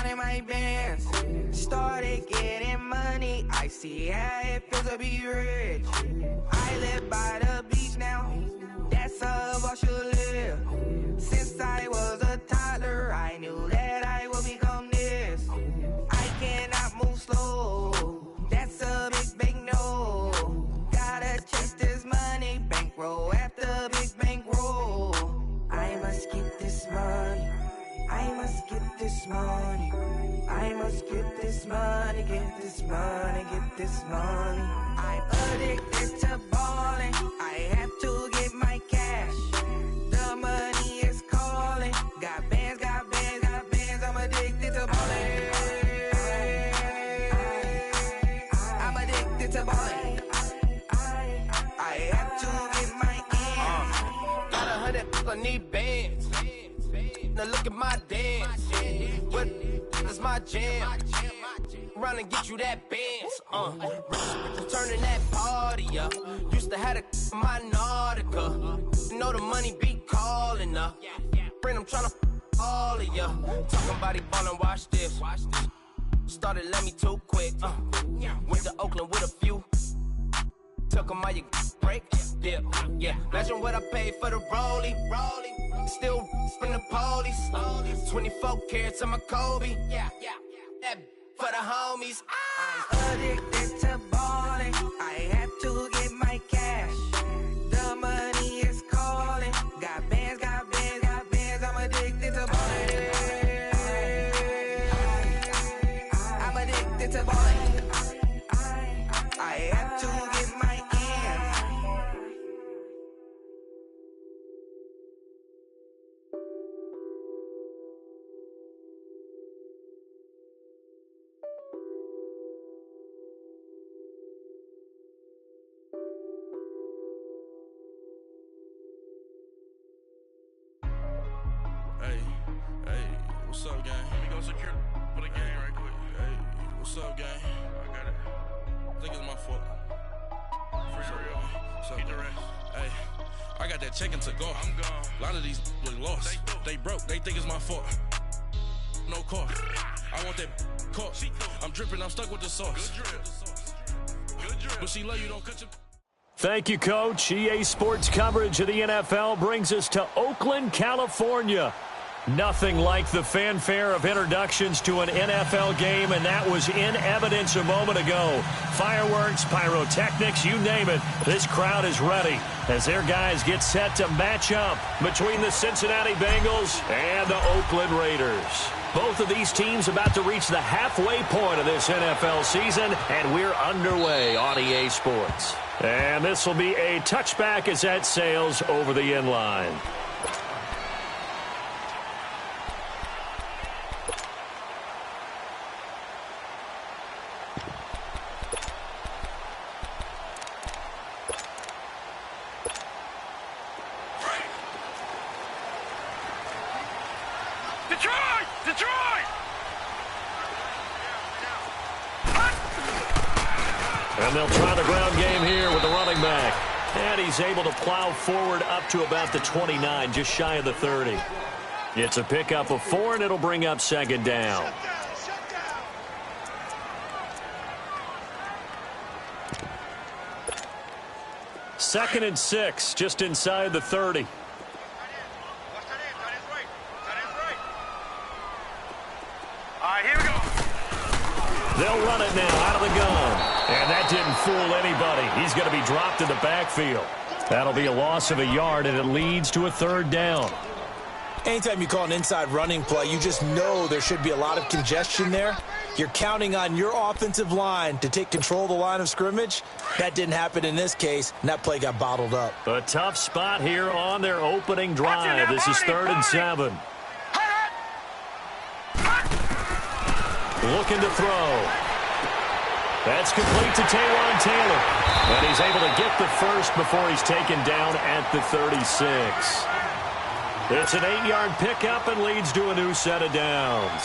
in my bands. Started getting money, I see how it feels to be rich. I live by the beach now, that's how I should live. Since I was a toddler, I knew that I would become this. I cannot move slow, that's a big no. Gotta chase this money, bankroll after big bankroll. I must get this money, I must get this money, I must get this money, get this money, get this money. I'm addicted to balling, I have to get my cash. The money is calling, got bands, I'm addicted to balling. I'm addicted to balling, I have to get my ends. Got 100, I need bands. Now look at my dance. What is my jam? Run and get you that bands. Turning that party up. Used to have a my Nautica. You know the money be calling up. Friend, I'm tryna all of ya. Talking about he ballin', watch this. Started let me too quick. Went to Oakland with a few. Took 'em all you break. Dip. Yeah. Imagine what I paid for the rollie. Still from the police. 24 carats on my Kobe. Yeah. That for the homies. I'm addicted to balling. I have to get my cash. The money is calling. Got bands. I'm addicted to balling. I'm addicted to balling. I have to get my ends. Hey, what's up, gang? Let me go secure for the game right quick. Hey, what's up, gang? I got it. I think it's my fault. Free real. Keep the rest. Hey, I got that check-in to go. I'm gone. A lot of these look lost. They broke. They think it's my fault. No car. I want that car. I'm dripping. I'm stuck with the sauce. Good drip. But she love you. Don't cut your... Thank you, Coach. EA Sports coverage of the NFL brings us to Oakland, California. Nothing like the fanfare of introductions to an NFL game, and that was in evidence a moment ago. Fireworks, pyrotechnics, you name it. This crowd is ready as their guys get set to match up between the Cincinnati Bengals and the Oakland Raiders. Both of these teams about to reach the halfway point of this NFL season, and we're underway on EA Sports. And this will be a touchback as that sails over the end line. Detroit! And they'll try the ground game here with the running back. And he's able to plow forward up to about the 29, just shy of the 30. It's a pickup of 4, and it'll bring up second down. Second and 6, just inside the 30. Here we go. They'll run it now out of the gun. And that didn't fool anybody. He's going to be dropped in the backfield. That'll be a loss of a yard, and it leads to a third down. Anytime you call an inside running play, you just know there should be a lot of congestion there. You're counting on your offensive line to take control of the line of scrimmage. That didn't happen in this case, and that play got bottled up. A tough spot here on their opening drive. This is 3rd and 7. Looking to throw. That's complete to Taywan Taylor. And he's able to get the first before he's taken down at the 36. It's an 8-yard pickup and leads to a new set of downs.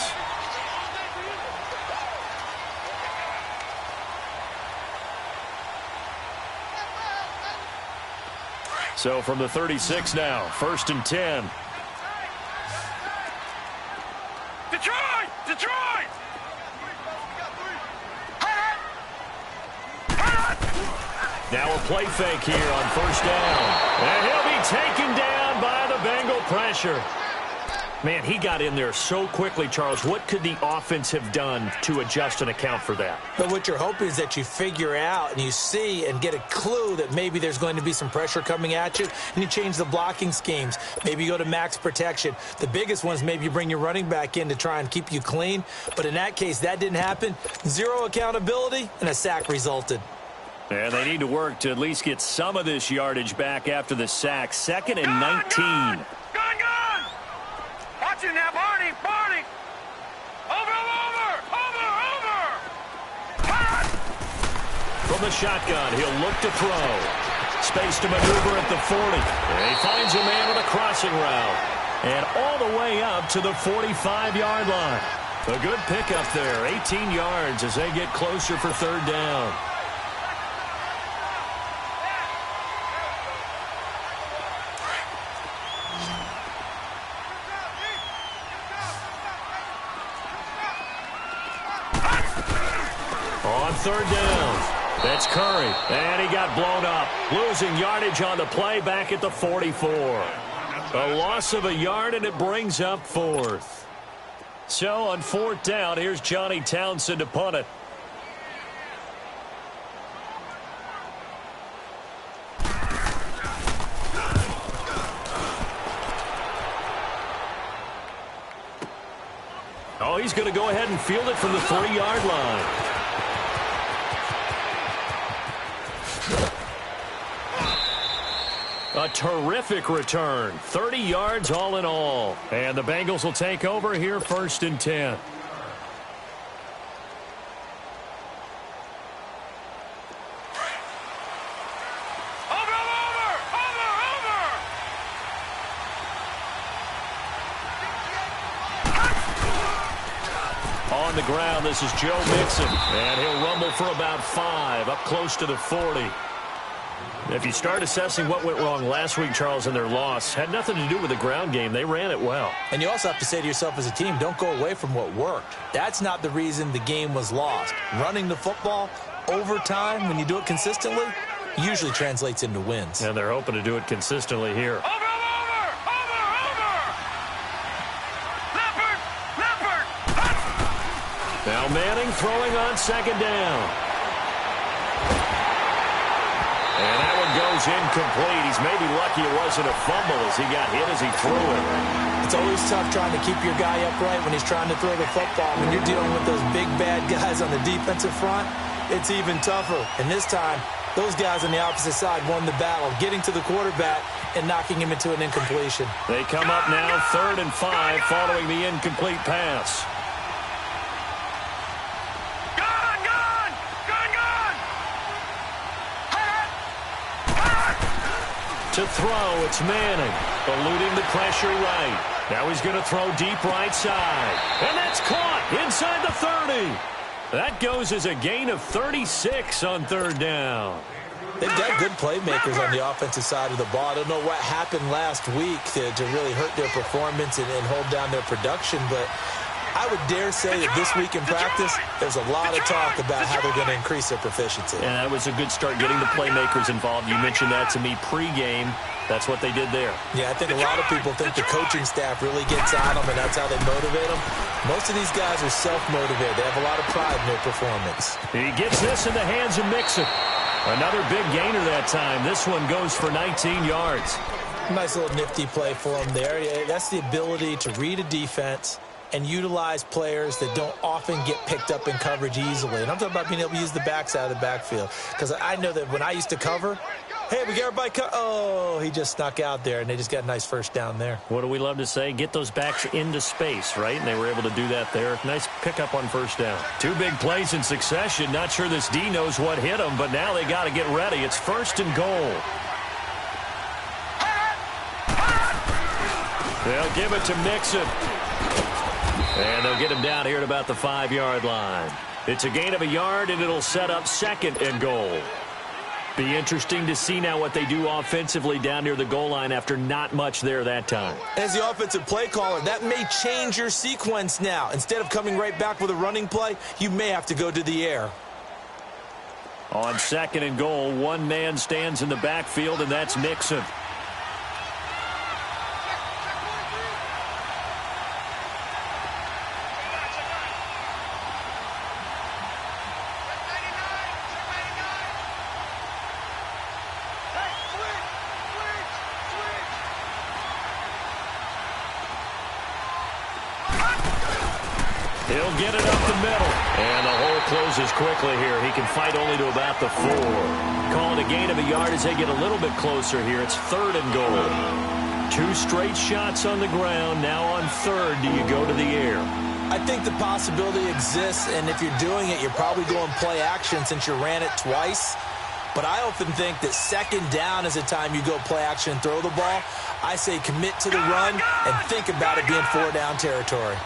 So from the 36 now, 1st and 10. Detroit! Now a play fake here on first down. And he'll be taken down by the Bengal pressure. Man, he got in there so quickly, Charles. What could the offense have done to adjust and account for that? But what you're hoping is that you figure out and you see and get a clue that maybe there's going to be some pressure coming at you, and you change the blocking schemes. Maybe you go to max protection. The biggest one is maybe you bring your running back in to try and keep you clean. But in that case, that didn't happen. Zero accountability, and a sack resulted. And they need to work to at least get some of this yardage back after the sack. 2nd and 19. Watch it now, Barney! Over! From the shotgun, he'll look to throw. Space to maneuver at the 40. And he finds a man with a crossing route. And all the way up to the 45-yard line. A good pickup there. 18 yards as they get closer for third down. On third down, that's Curry, and he got blown up. Losing yardage on the play back at the 44. A loss of a yard, and it brings up 4th. So on 4th down, here's Johnny Townsend to punt it. Oh, he's going to go ahead and field it from the 3-yard line. A terrific return. 30 yards all in all. And the Bengals will take over here 1st and 10. On the ground, this is Joe Mixon. And he'll rumble for about 5, up close to the 40. If you start assessing what went wrong last week, Charles, in their loss, had nothing to do with the ground game. They ran it well. And you also have to say to yourself as a team, don't go away from what worked. That's not the reason the game was lost. Running the football over time, when you do it consistently, usually translates into wins. And they're hoping to do it consistently here. Now Manning throwing on 2nd down. And that one goes incomplete. He's maybe lucky it wasn't a fumble as he got hit as he threw it. It's always tough trying to keep your guy upright when he's trying to throw the football. When you're dealing with those big, bad guys on the defensive front, it's even tougher. And this time, those guys on the opposite side won the battle, getting to the quarterback and knocking him into an incompletion. They come up now 3rd and 5 following the incomplete pass. To throw, it's Manning, eluding the pressure right. Now he's going to throw deep right side. And that's caught inside the 30. That goes as a gain of 36 on 3rd down. They've got good playmakers on the offensive side of the ball. I don't know what happened last week to really hurt their performance and hold down their production, but I would dare say that this week in practice, there's a lot of talk about how they're going to increase their proficiency. And that was a good start getting the playmakers involved. You mentioned that to me pregame. That's what they did there. Yeah, I think a lot of people think the coaching staff really gets on them, and that's how they motivate them. Most of these guys are self-motivated. They have a lot of pride in their performance. He gets this in the hands of Mixon. Another big gainer that time. This one goes for 19 yards. Nice little nifty play for him there. Yeah, that's the ability to read a defense and utilize players that don't often get picked up in coverage easily. And I'm talking about being able to use the backside of the backfield. Because I know that when I used to cover, hey, we got everybody oh, he just snuck out there, and they just got a nice first down there. What do we love to say? Get those backs into space, right? And they were able to do that there. Nice pickup on first down. 2 big plays in succession. Not sure this D knows what hit him, but now they got to get ready. It's 1st and goal. They'll give it to Mixon. And they'll get him down here at about the 5-yard line. It's a gain of a yard, and it'll set up 2nd and goal. Be interesting to see now what they do offensively down near the goal line after not much there that time. As the offensive play caller, that may change your sequence now. Instead of coming right back with a running play, you may have to go to the air. On second and goal, one man stands in the backfield, and that's Mixon. He'll get it up the middle. And the hole closes quickly here. He can fight only to about the 4. Calling a gain of a yard as they get a little bit closer here. It's third and goal. 2 straight shots on the ground. Now on third, do you go to the air? I think the possibility exists, and if you're doing it, you're probably going play action since you ran it twice. But I often think that second down is the time you go play action and throw the ball. I say commit to the run and think about it being 4-down territory.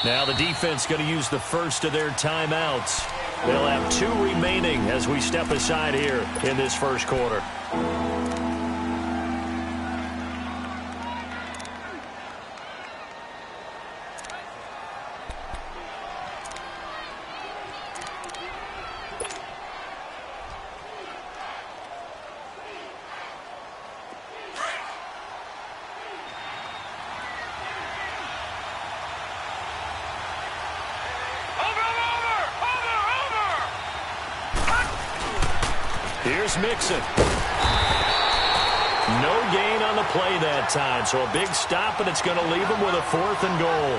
Now the defense going to use the first of their timeouts. They'll have 2 remaining as we step aside here in this first quarter. Here's Mixon. No gain on the play that time, so a big stop, and it's going to leave him with a 4th and goal.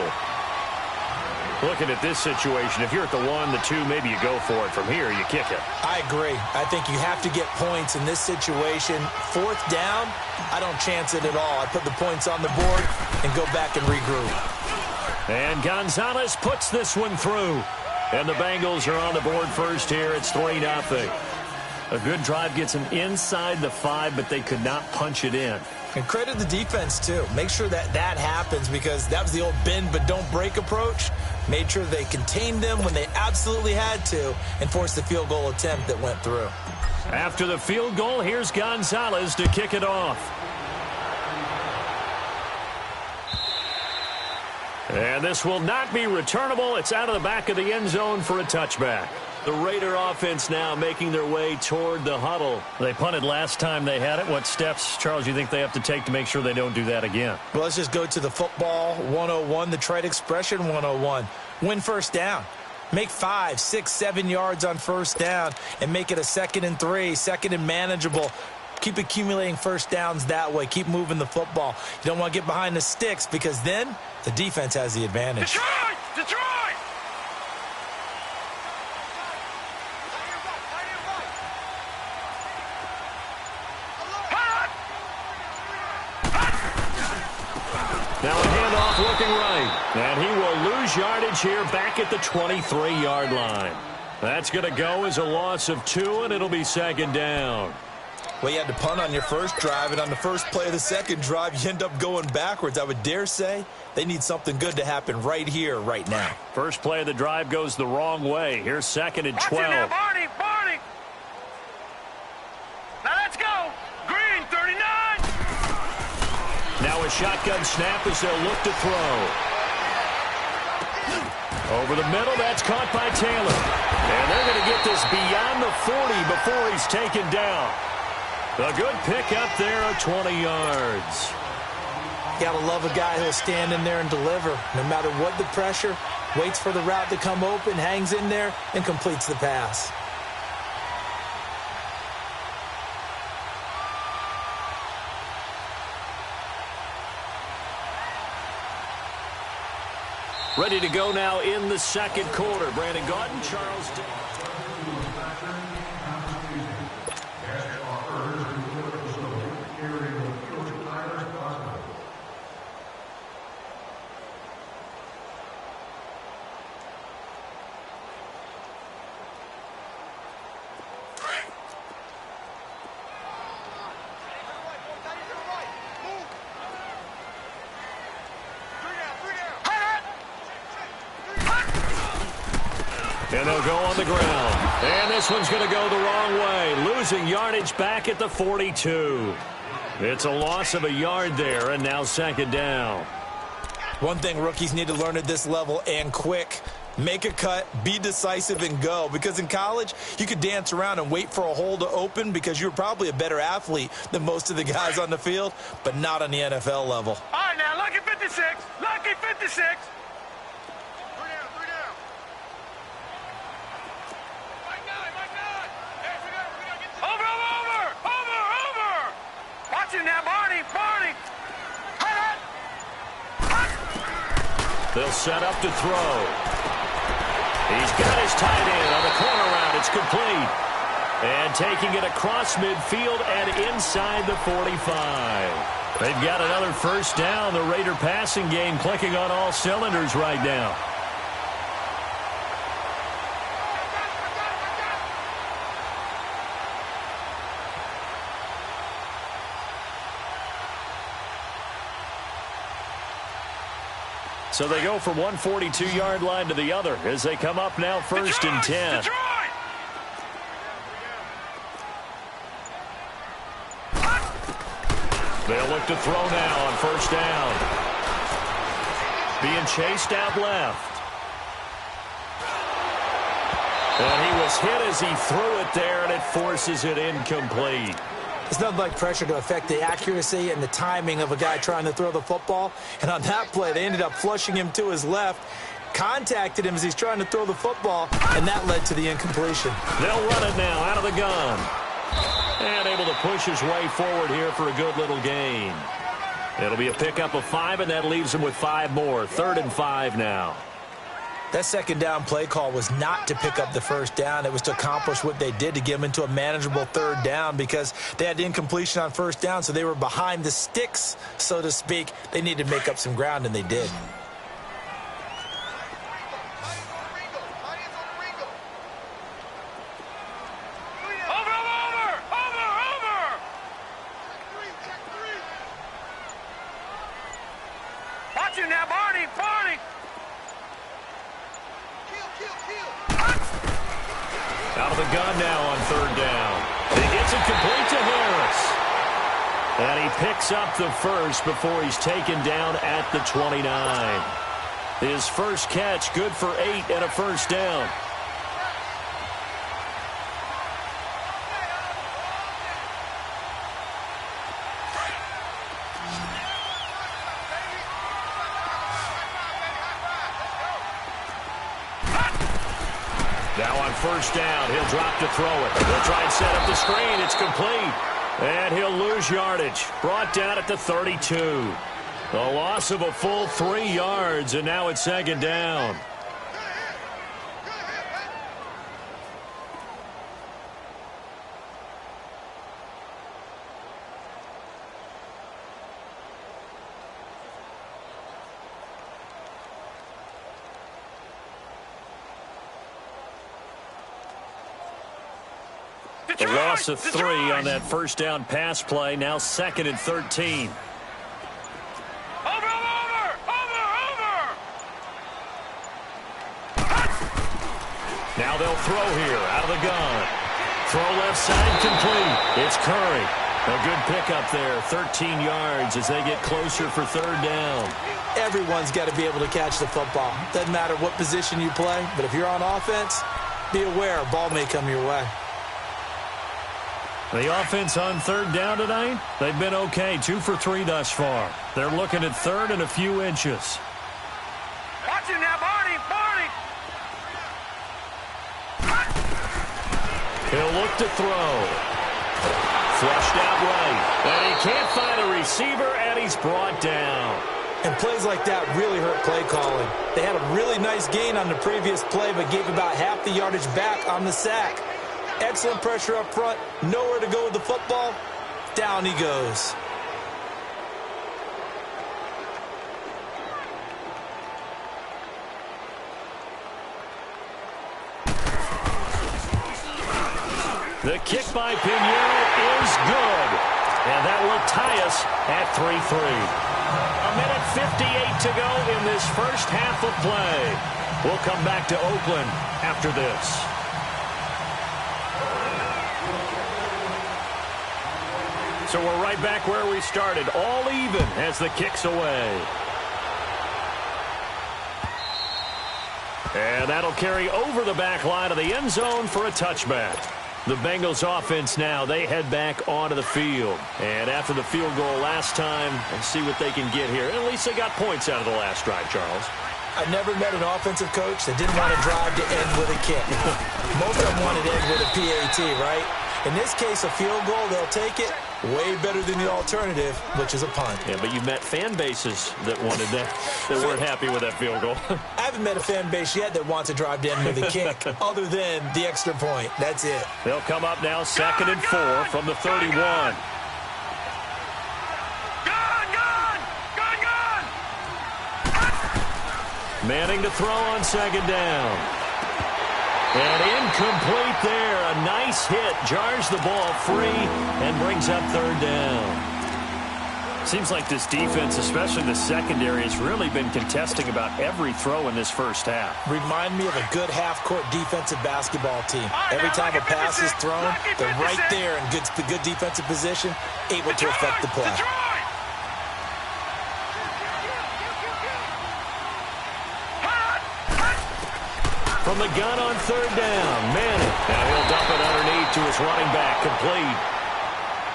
Looking at this situation, if you're at the 1, the 2, maybe you go for it. From here, you kick it. I agree. I think you have to get points in this situation. 4th down, I don't chance it at all. I put the points on the board and go back and regroup. And Gonzalez puts this one through. And the Bengals are on the board first here. It's 3-0. A good drive gets them inside the 5, but they could not punch it in. And credit the defense, too. Make sure that happens, because that was the old bend but don't break approach. Made sure they contained them when they absolutely had to and forced the field goal attempt that went through. After the field goal, here's Gonzalez to kick it off. And this will not be returnable. It's out of the back of the end zone for a touchback. The Raider offense now making their way toward the huddle. They punted last time they had it. What steps, Charles, you think they have to take to make sure they don't do that again? Well, let's just go to the football 101, the trite expression 101. Win first down. Make 5, 6, 7 yards on first down and make it a 2nd and 3, 2nd and manageable. Keep accumulating first downs that way. Keep moving the football. You don't want to get behind the sticks, because then the defense has the advantage. Detroit! Detroit! Now a handoff looking right. And he will lose yardage here back at the 23-yard line. That's going to go as a loss of 2, and it'll be 2nd down. Well, you had to punt on your first drive, and on the first play of the second drive, you end up going backwards. I would dare say they need something good to happen right here, right now. First play of the drive goes the wrong way. Here's 2nd and 12. Now, Barney! Now let's go! Green, 39! Now a shotgun snap as they'll look to throw. Over the middle, that's caught by Taylor. And they're going to get this beyond the 40 before he's taken down. A good pick up there at 20 yards. Gotta love a guy who'll stand in there and deliver. No matter what the pressure, waits for the route to come open, hangs in there, and completes the pass. Ready to go now in the second quarter. Brandon Gaudin, Charles Day. And they'll go on the ground. And this one's going to go the wrong way. Losing yardage back at the 42. It's a loss of a yard there, and now 2nd down. One thing rookies need to learn at this level, and quick: make a cut, be decisive, and go. Because in college, you could dance around and wait for a hole to open because you're probably a better athlete than most of the guys on the field, but not on the NFL level. All right, now, lucky 56. Lucky 56. Three down. Over. Watch him now, Barney. They'll set up to throw. He's got his tight end on the corner route. It's complete. And taking it across midfield and inside the 45. They've got another first down. The Raider passing game clicking on all cylinders right now. So they go from one 42-yard line to the other as they come up now first and 10. Detroit! They'll look to throw now on first down. Being chased out left. And he was hit as he threw it there, and it forces it incomplete. It's nothing like pressure to affect the accuracy and the timing of a guy trying to throw the football. And on that play, they ended up flushing him to his left, contacted him as he's trying to throw the football, and that led to the incompletion. They'll run it now out of the gun. And able to push his way forward here for a good little gain. It'll be a pickup of 5, and that leaves him with 5 more. 3rd and 5 now. That second down play call was not to pick up the first down. It was to accomplish what they did, to get them into a manageable 3rd down, because they had incompletion on first down, so they were behind the sticks, so to speak. They needed to make up some ground, and they did. Watch him now, Barney. Out of the gun now on 3rd down. He gets it complete to Harris. And he picks up the first before he's taken down at the 29. His first catch, good for 8 and a first down. Now on first down, he'll drop to throw it. He'll try and set up the screen. It's complete. And he'll lose yardage. Brought down at the 32. A loss of a full 3 yards, and now it's 2nd down. A loss of 3 on that first down pass play. Now 2nd and 13. Over. Now they'll throw here out of the gun. Throw left side complete. It's Curry. A good pickup there. 13 yards as they get closer for 3rd down. Everyone's got to be able to catch the football. Doesn't matter what position you play, but if you're on offense, be aware a ball may come your way. The offense on 3rd down tonight, they've been okay. 2 for 3 thus far. They're looking at 3rd and a few inches. Watch him now, Barney. He'll look to throw. Flushed out right. And he can't find a receiver, and he's brought down. And plays like that really hurt play calling. They had a really nice gain on the previous play, but gave about half the yardage back on the sack. Excellent pressure up front. Nowhere to go with the football. Down he goes. The kick by Pinheiro is good. And that will tie us at 3-3. A minute 58 to go in this first half of play. We'll come back to Oakland after this. So we're right back where we started. All even as the kick's away. And that'll carry over the back line of the end zone for a touchback. The Bengals offense now, they head back onto the field. And after the field goal last time, let's see what they can get here. At least they got points out of the last drive, Charles. I never met an offensive coach that didn't want to drive to end with a kick. Most of them wanted to end with a PAT, right? In this case, a field goal, they'll take it. Way better than the alternative, which is a punt. Yeah, but you've met fan bases that wanted that, that weren't happy with that field goal. I haven't met a fan base yet that wants to drive to end with a kick, other than the extra point. That's it. They'll come up now 2nd and 4 from the 31. Manning to throw on 2nd down. And incomplete there. A nice hit. Jars the ball free and brings up 3rd down. Seems like this defense, especially the secondary, has really been contesting about every throw in this first half. Remind me of a good half-court defensive basketball team. Every time a pass is thrown, they're right there in good defensive position, able to affect the play. From the gun on 3rd down, Manning. Now he'll dump it underneath to his running back, complete.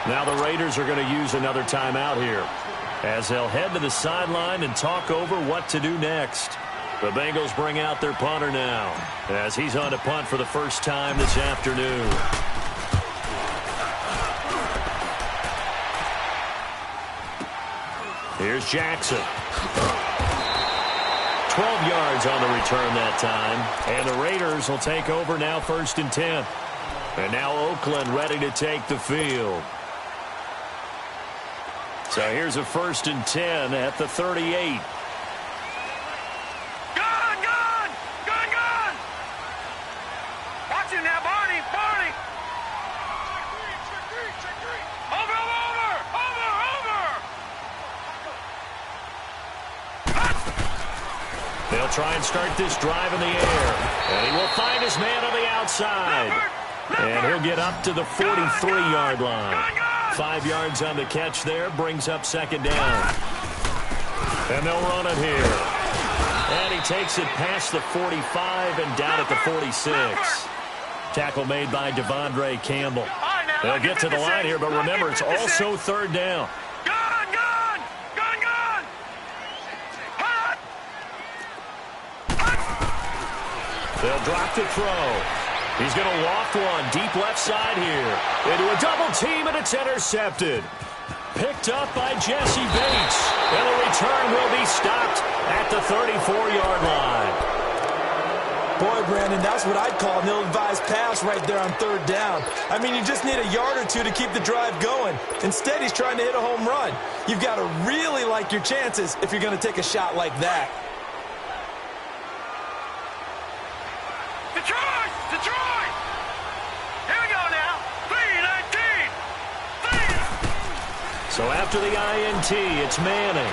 Now the Raiders are going to use another timeout here as they'll head to the sideline and talk over what to do next. The Bengals bring out their punter now as he's on to punt for the first time this afternoon. Here's Jackson. 12 yards on the return that time. And the Raiders will take over now 1st and 10. And now Oakland ready to take the field. So here's a 1st and 10 at the 38. Gun! Watch him now, Barney! Over! They'll try and start this drive in the air. And he will find his man on the outside. And he'll get up to the 43-yard line. 5 yards on the catch there, brings up 2nd down. And they'll run it here. And he takes it past the 45 and down at the 46. Tackle made by Devondre Campbell. They'll get to the line here, but remember, it's also 3rd down. They'll drop the throw. He's going to loft one deep left side here. Into a double team, and it's intercepted. Picked up by Jesse Bates. And the return will be stopped at the 34-yard line. Boy, Brandon, that's what I'd call an ill-advised pass right there on 3rd down. I mean, you just need a yard or two to keep the drive going. Instead, he's trying to hit a home run. You've got to really like your chances if you're going to take a shot like that. Detroit! Here we go now. 3-19. So after the INT, it's Manning.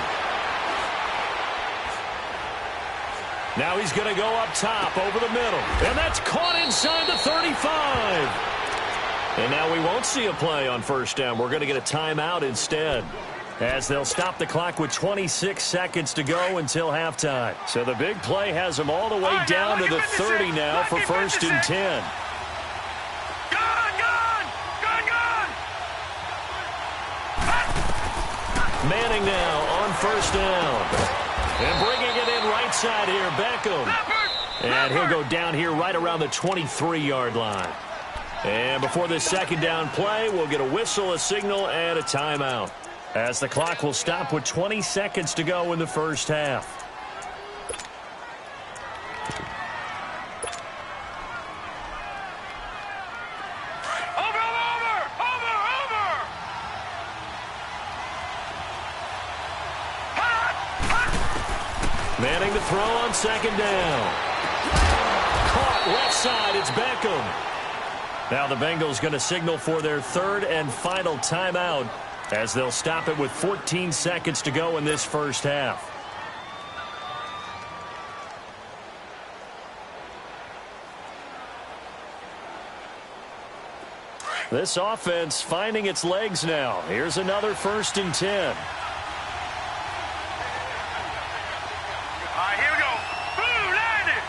Now he's going to go up top over the middle. And that's caught inside the 35. And now we won't see a play on 1st down. We're going to get a timeout instead, as they'll stop the clock with 26 seconds to go until halftime. So the big play has them all the way down to the 30 now for 1st and 10. Manning now on 1st down. And bringing it in right side here, Beckham. And he'll go down here right around the 23-yard line. And before this 2nd down play, we'll get a whistle, a signal, and a timeout, as the clock will stop with 20 seconds to go in the first half. Manning to throw on 2nd down. Caught left side, it's Beckham. Now the Bengals going to signal for their 3rd and final timeout, as they'll stop it with 14 seconds to go in this first half. This offense finding its legs now. Here's another 1st and 10. All right, here we go. Boom, landed.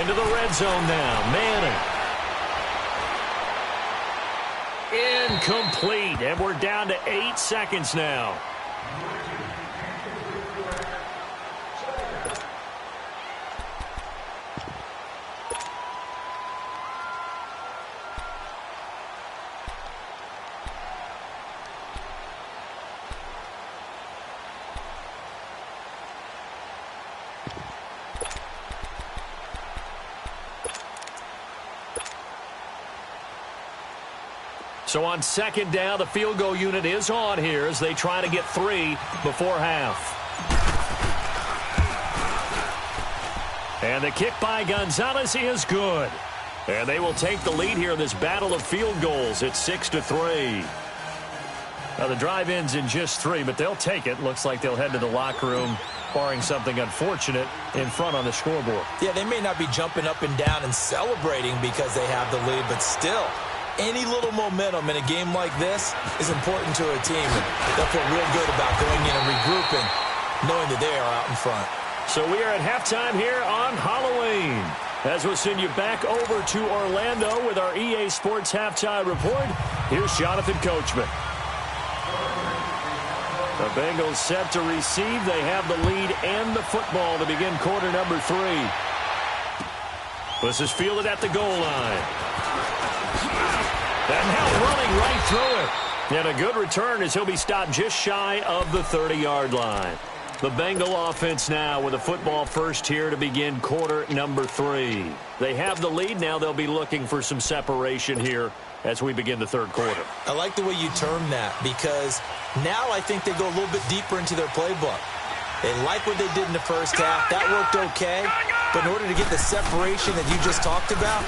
Into the red zone now. Manning. Incomplete. And we're down to 8 seconds now. So on second down, the field goal unit is on here as they try to get 3 before half. And the kick by Gonzalez is good. And they will take the lead here in this battle of field goals at 6-3. Now the drive ends in just 3, but they'll take it. Looks like they'll head to the locker room, barring something unfortunate in front on the scoreboard. Yeah, they may not be jumping up and down and celebrating because they have the lead, but still, any little momentum in a game like this is important to a team. And they'll feel real good about going in and regrouping, knowing that they are out in front. So we are at halftime here on Halloween. As we'll send you back over to Orlando with our EA Sports Halftime Report, here's Jonathan Coachman. The Bengals set to receive. They have the lead and the football to begin quarter number 3. This is fielded at the goal line. And now running right through it. And a good return as he'll be stopped just shy of the 30-yard line. The Bengal offense now with a football first here to begin quarter number 3. They have the lead. Now they'll be looking for some separation here as we begin the third quarter. I like the way you term that because now I think they go a little bit deeper into their playbook. They like what they did in the first half. That worked okay. But in order to get the separation that you just talked about,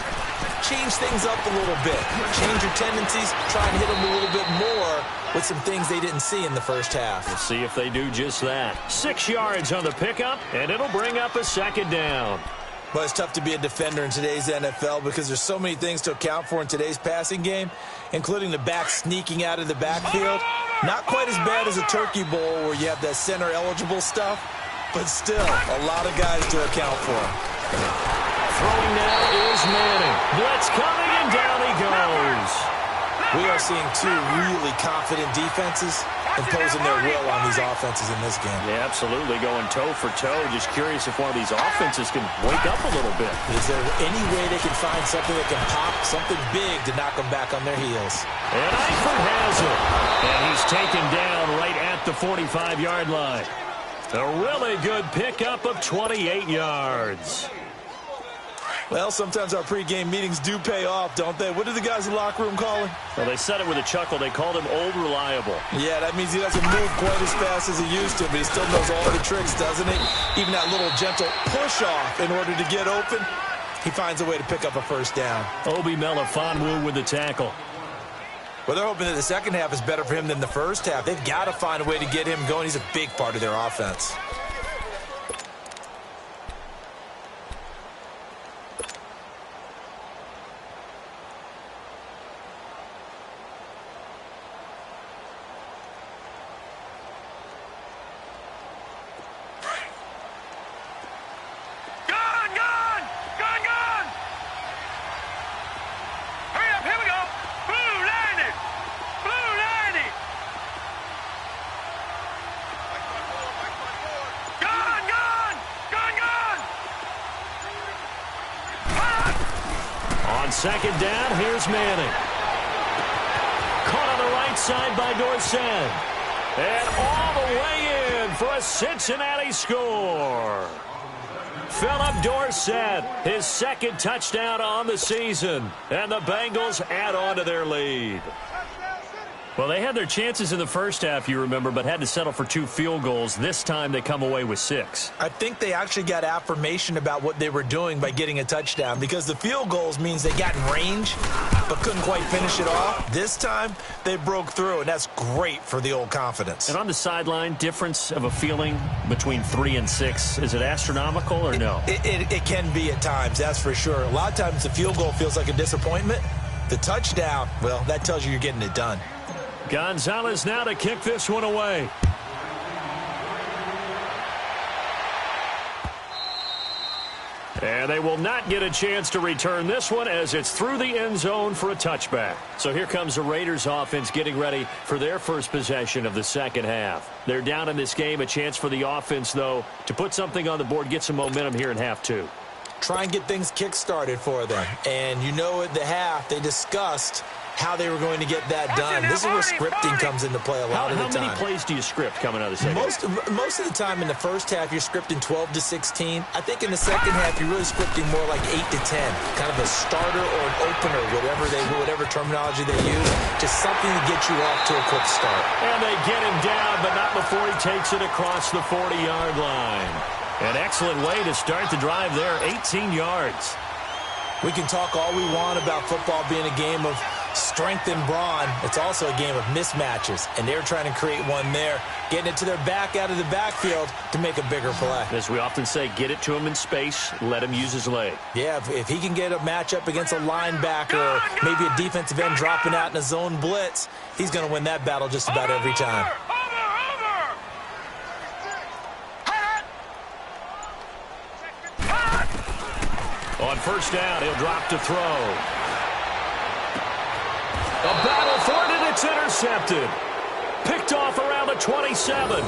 change things up a little bit. Change your tendencies. Try and hit them a little bit more with some things they didn't see in the first half. We'll see if they do just that. 6 yards on the pickup, and it'll bring up a second down. Well, it's tough to be a defender in today's NFL because there's so many things to account for in today's passing game, including the back sneaking out of the backfield. Not quite as bad as a turkey bowl where you have that center-eligible stuff, but still a lot of guys to account for. Throwing now is Manning. Blitz coming, and down he goes. We are seeing 2 really confident defenses imposing their will on these offenses in this game. Yeah, absolutely, going toe for toe. Just curious if one of these offenses can wake up a little bit. Is there any way they can find something that can pop, something big to knock them back on their heels? And Eifert has it. And he's taken down right at the 45-yard line. A really good pickup of 28 yards. Well, sometimes our pregame meetings do pay off, don't they? What do the guys in the locker room call him? Well, they said it with a chuckle. They called him Old Reliable. Yeah, that means he doesn't move quite as fast as he used to, but he still knows all the tricks, doesn't he? Even that little gentle push-off in order to get open, he finds a way to pick up a first down. Obi Melifonwu with the tackle. Well, they're hoping that the second half is better for him than the first half. They've got to find a way to get him going. He's a big part of their offense. Second down, here's Manning. Caught on the right side by Dorsett. And all the way in for a Cincinnati score. Philip Dorsett, his second touchdown on the season. And the Bengals add on to their lead. Well, they had their chances in the first half, you remember, but had to settle for 2 field goals. This time they come away with 6. I think they actually got affirmation about what they were doing by getting a touchdown because the field goals means they got in range but couldn't quite finish it off. This time they broke through, and that's great for the old confidence. And on the sideline, difference of a feeling between 3 and 6, is it astronomical or no? It can be at times, that's for sure. A lot of times the field goal feels like a disappointment. The touchdown, well, that tells you you're getting it done. Gonzalez now to kick this one away. And they will not get a chance to return this one as it's through the end zone for a touchback. So here comes the Raiders offense getting ready for their first possession of the second half. They're down in this game. A chance for the offense, though, to put something on the board, get some momentum here in half two. Try and get things kick-started for them. And you know at the half, they discussed how they were going to get that done. This is where scripting comes into play a lot of the time. How many plays do you script coming out of the second half? Most of the time in the first half, you're scripting 12 to 16. I think in the second half, you're really scripting more like 8 to 10. Kind of a starter or an opener, whatever terminology they use. Just something to get you off to a quick start. And they get him down, but not before he takes it across the 40-yard line. An excellent way to start the drive there, 18 yards. We can talk all we want about football being a game of strength and brawn. It's also a game of mismatches, and they're trying to create one there, getting it to their back out of the backfield to make a bigger play. As we often say, get it to him in space, let him use his leg. Yeah, if he can get a matchup against a linebacker or maybe a defensive end dropping out in a zone blitz, he's going to win that battle just about every time. On first down, he'll drop to throw. A battle for it, and it's intercepted. Picked off around the 27.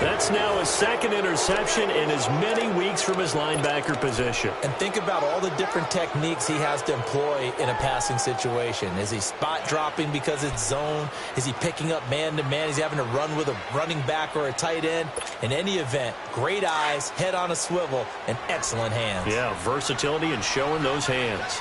That's now his second interception in as many weeks from his linebacker position. And think about all the different techniques he has to employ in a passing situation. Is he spot dropping because it's zone? Is he picking up man-to-man? Is he having to run with a running back or a tight end? In any event, great eyes, head on a swivel, and excellent hands. Yeah, versatility and showing those hands.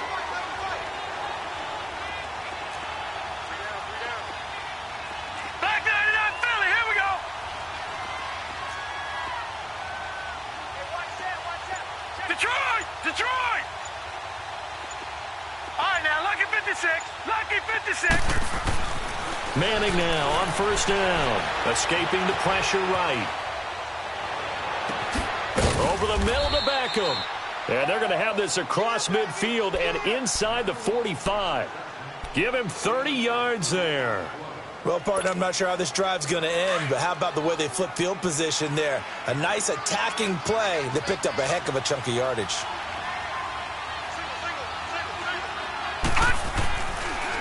Detroit! All right, now, lucky 56. Lucky 56. Manning now on first down. Escaping the pressure right. Over the middle to Beckham. And they're going to have this across midfield and inside the 45. Give him 30 yards there. Well, partner, I'm not sure how this drive's going to end, but how about the way they flip field position there? A nice attacking play that picked up a heck of a chunk of yardage.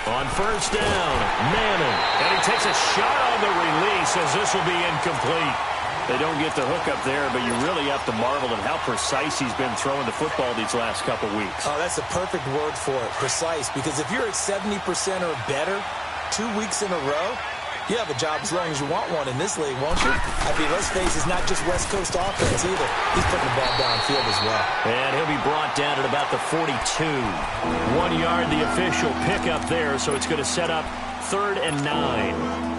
On first down, Manning. And he takes a shot on the release as this will be incomplete. They don't get the hook up there, but you really have to marvel at how precise he's been throwing the football these last couple weeks. Oh, that's the perfect word for it, precise, because if you're at 70% or better 2 weeks in a row, you have a job as long as you want one in this league, won't you? I mean, let's face it, it's not just West Coast offense either. He's putting the ball downfield as well. And he'll be brought down at about the 42. 1 yard, the official pickup there, so it's going to set up 3rd and 9.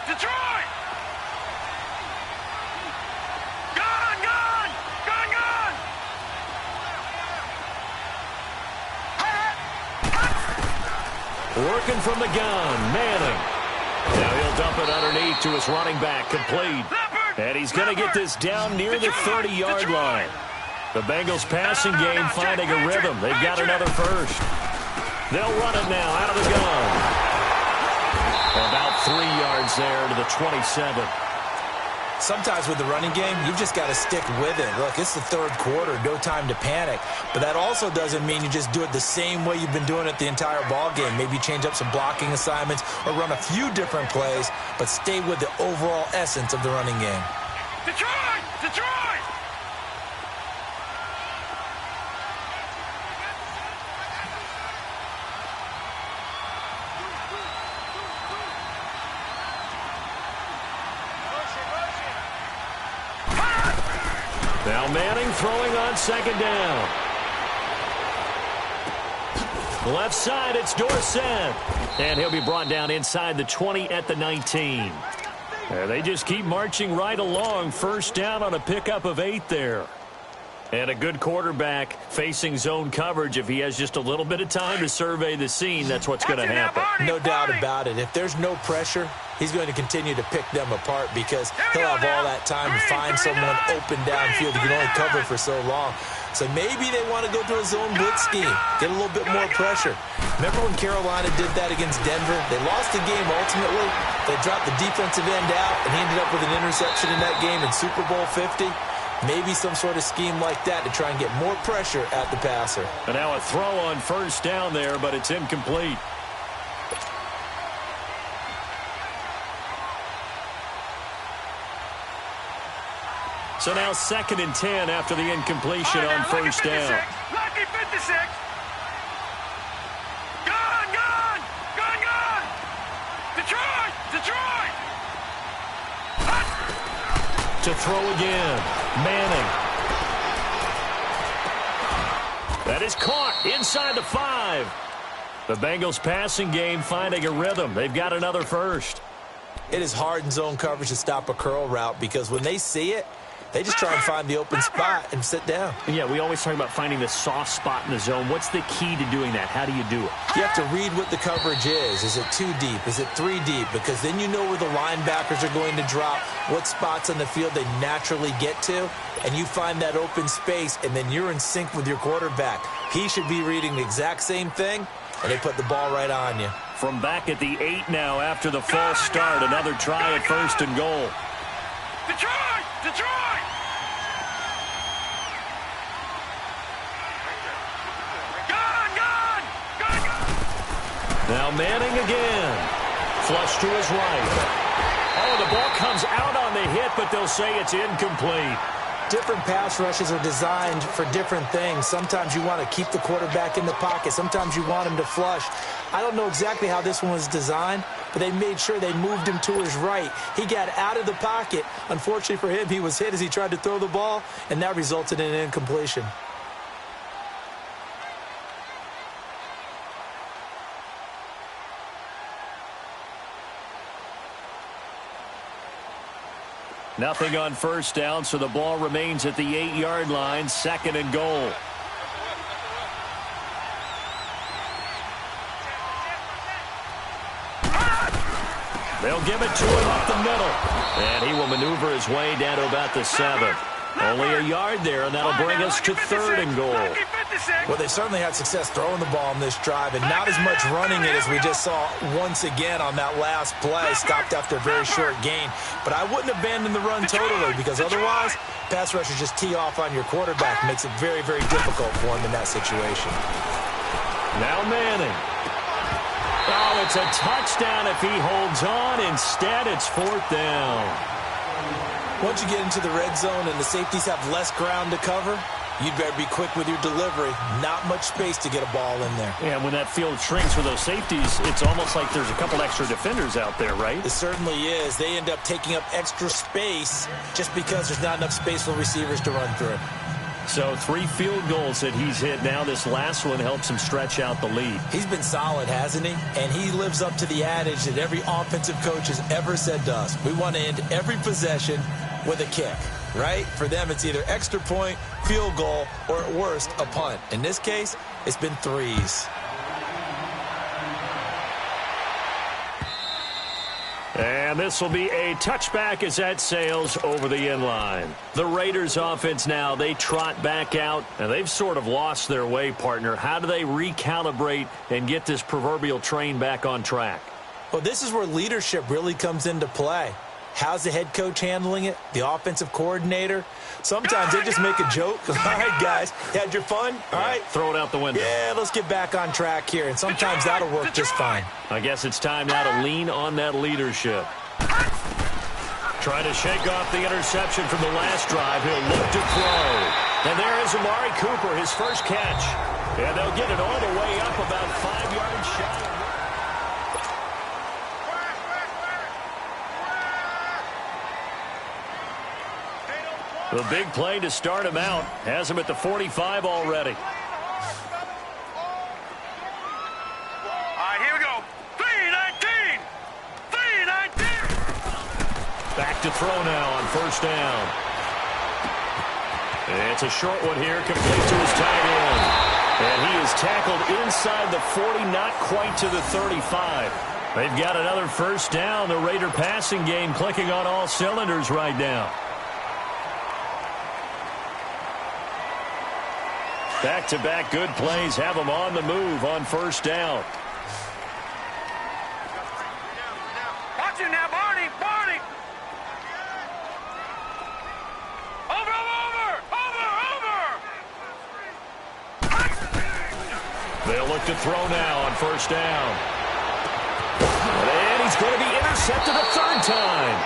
Detroit! Gone! Working from the gun, Manning. Now he'll dump it underneath to his running back, complete. And he's going to get this down near the 30-yard line. The Bengals passing game finding a rhythm. They've got another first. They'll run it now out of the gun. About 3 yards there to the 27. Sometimes with the running game, you've just got to stick with it. Look, it's the third quarter, no time to panic. But that also doesn't mean you just do it the same way you've been doing it the entire ball game. Maybe change up some blocking assignments or run a few different plays, but stay with the overall essence of the running game. Detroit! Now Manning throwing on second down. Left side, it's Dorsett. And he'll be brought down inside the 20 at the 19. They just keep marching right along. First down on a pickup of 8 there. And a good quarterback facing zone coverage, if he has just a little bit of time to survey the scene, that's what's going to happen. No doubt about it. If there's no pressure, he's going to continue to pick them apart because he'll have all that time to find someone open downfield. He can only cover for so long. So maybe they want to go to a zone blitz scheme, get a little bit more pressure. Remember when Carolina did that against Denver? They lost the game ultimately. They dropped the defensive end out, and he ended up with an interception in that game in Super Bowl 50. Maybe some sort of scheme like that to try and get more pressure at the passer. And now a throw on first down there, but it's incomplete. So now 2nd and 10 after the incompletion on first down. Lucky 56. Gone. Detroit. To throw again. Manning. That is caught inside the 5. The Bengals passing game finding a rhythm. They've got another first. It is hard in zone coverage to stop a curl route because when they see it, they just try and find the open spot and sit down. Yeah, we always talk about finding the soft spot in the zone. What's the key to doing that? How do you do it? You have to read what the coverage is. Is it 2 deep? Is it 3 deep? Because then you know where the linebackers are going to drop, what spots on the field they naturally get to, and you find that open space, and then you're in sync with your quarterback. He should be reading the exact same thing, and they put the ball right on you. From back at the 8 now after the false start, another try at 1st and goal. Detroit! Gone! Now Manning again. Flush to his right. Oh, the ball comes out on the hit, but they'll say it's incomplete. Different pass rushes are designed for different things. Sometimes you want to keep the quarterback in the pocket. Sometimes you want him to flush. I don't know exactly how this one was designed, but they made sure they moved him to his right. He got out of the pocket. Unfortunately for him, he was hit as he tried to throw the ball, and that resulted in an incompletion. Nothing on first down, so the ball remains at the 8-yard line, 2nd and goal. They'll give it to him up the middle. And he will maneuver his way down to about the 7. Only a yard there, and that'll bring us to 3rd and goal. Well, they certainly had success throwing the ball on this drive, and not as much running it as we just saw once again on that last play. Stopped after a very short gain. But I wouldn't abandon the run totally, because otherwise, pass rushers just tee off on your quarterback. Makes it very, very difficult for him in that situation. Now Manning. Oh, it's a touchdown if he holds on. Instead, it's 4th down. Once you get into the red zone and the safeties have less ground to cover, you'd better be quick with your delivery. Not much space to get a ball in there. Yeah, when that field shrinks with those safeties, it's almost like there's a couple extra defenders out there, right? It certainly is. They end up taking up extra space just because there's not enough space for receivers to run through. So 3 field goals that he's hit now. This last one helps him stretch out the lead. He's been solid, hasn't he? And he lives up to the adage that every offensive coach has ever said to us. We want to end every possession with a kick, right? For them, it's either extra point, field goal, or at worst, a punt. In this case, it's been 3s. And this will be a touchback as that sails over the inline. The Raiders offense now, they trot back out, and they've sort of lost their way, partner. How do they recalibrate and get this proverbial train back on track? Well, this is where leadership really comes into play. How's the head coach handling it? The offensive coordinator? Sometimes they just make a joke. All right, guys, you had your fun? All right. Throw it out the window. Yeah, let's get back on track here. And sometimes that'll work just fine. I guess it's time now to lean on that leadership. Trying to shake off the interception from the last drive. He'll look to throw. And there is Amari Cooper, his first catch. And they'll get it all the way up about 5 yards shy. The big play to start him out has him at the 45 already. All right, here we go. 3-19. Back to throw now on first down. It's a short one here, complete to his tight end. And he is tackled inside the 40, not quite to the 35. They've got another first down. The Raider passing game clicking on all cylinders right now. Back-to-back good plays have them on the move on first down. Watch it now, Barney! Barney! Over! They'll look to throw now on first down. And he's going to be intercepted a third time.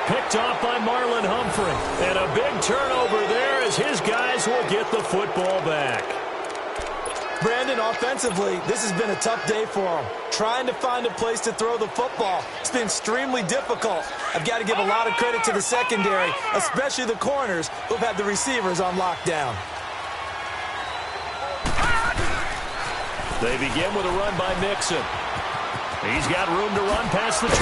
Picked off by Marlon Humphrey. And a big turnover there as his guys will get the football back. Brandon, offensively, this has been a tough day for him. Trying to find a place to throw the football. It's been extremely difficult. I've got to give a lot of credit to the secondary, especially the corners who've had the receivers on lockdown. They begin with a run by Mixon. He's got room to run past the 20.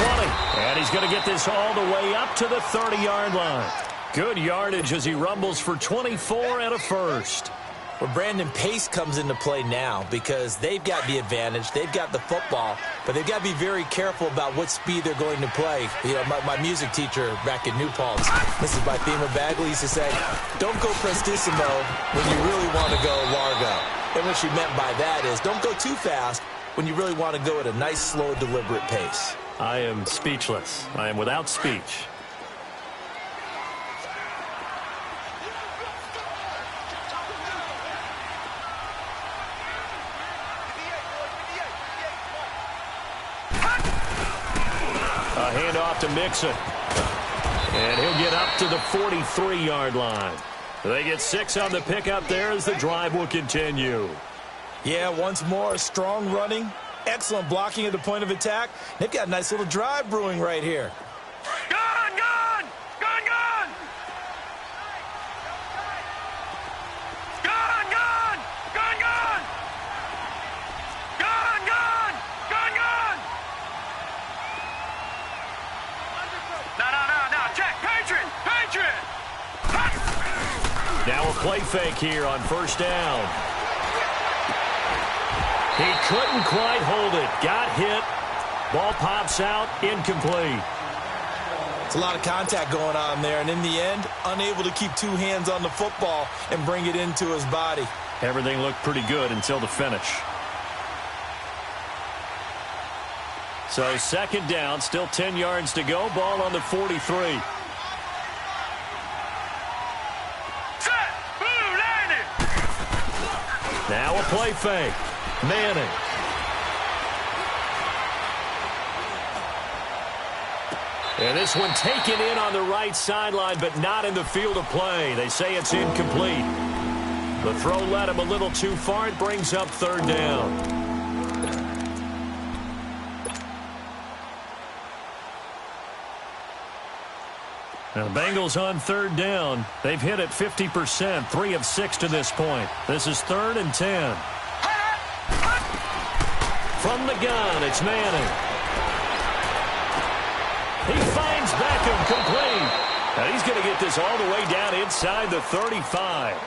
And he's going to get this all the way up to the 30-yard line. Good yardage as he rumbles for 24 and a first. Well, Brandon, pace comes into play now because they've got the advantage. They've got the football, but they've got to be very careful about what speed they're going to play. You know, my music teacher back in New Paltz, Mrs. Bythema Bagley, used to say, don't go prestissimo when you really want to go largo. And what she meant by that is don't go too fast when you really want to go at a nice, slow, deliberate pace. I am speechless. I am without speech. A handoff to Mixon. And he'll get up to the 43-yard line. They get 6 on the pickup there as the drive will continue. Yeah, once more, strong running, excellent blocking at the point of attack. They've got a nice little drive brewing right here. Gun! Gun! Gun! Gun! Gun! Gun! Gun! Gun! Gun! Gun! Gun! Gun! No. Check. Patriot! Patriot! Now a play fake here on first down. He couldn't quite hold it. Got hit. Ball pops out. Incomplete. It's a lot of contact going on there, and in the end, unable to keep two hands on the football and bring it into his body. Everything looked pretty good until the finish. So second down, still 10 yards to go. Ball on the 43. Set! Blue landed! Now a play fake. Manning. And this one taken in on the right sideline, but not in the field of play. They say it's incomplete. The throw led him a little too far. It brings up third down. Now the Bengals on third down. They've hit it 50%, 3 of 6 to this point. This is 3rd and 10. From the gun, it's Manning. He finds Beckham complete. And he's going to get this all the way down inside the 35.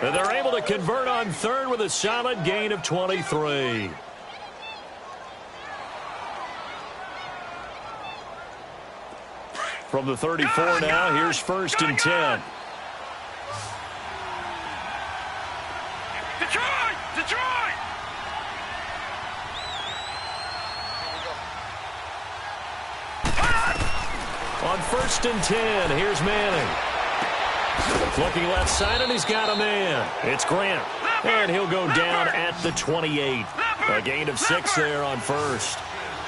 And they're able to convert on third with a solid gain of 23. From the 34 now, here's 1st and 10. Detroit! Detroit! On 1st and 10, here's Manning. Looking left side, and he's got a man. It's Grant. And he'll go down at the 28. A gain of 6 there on first.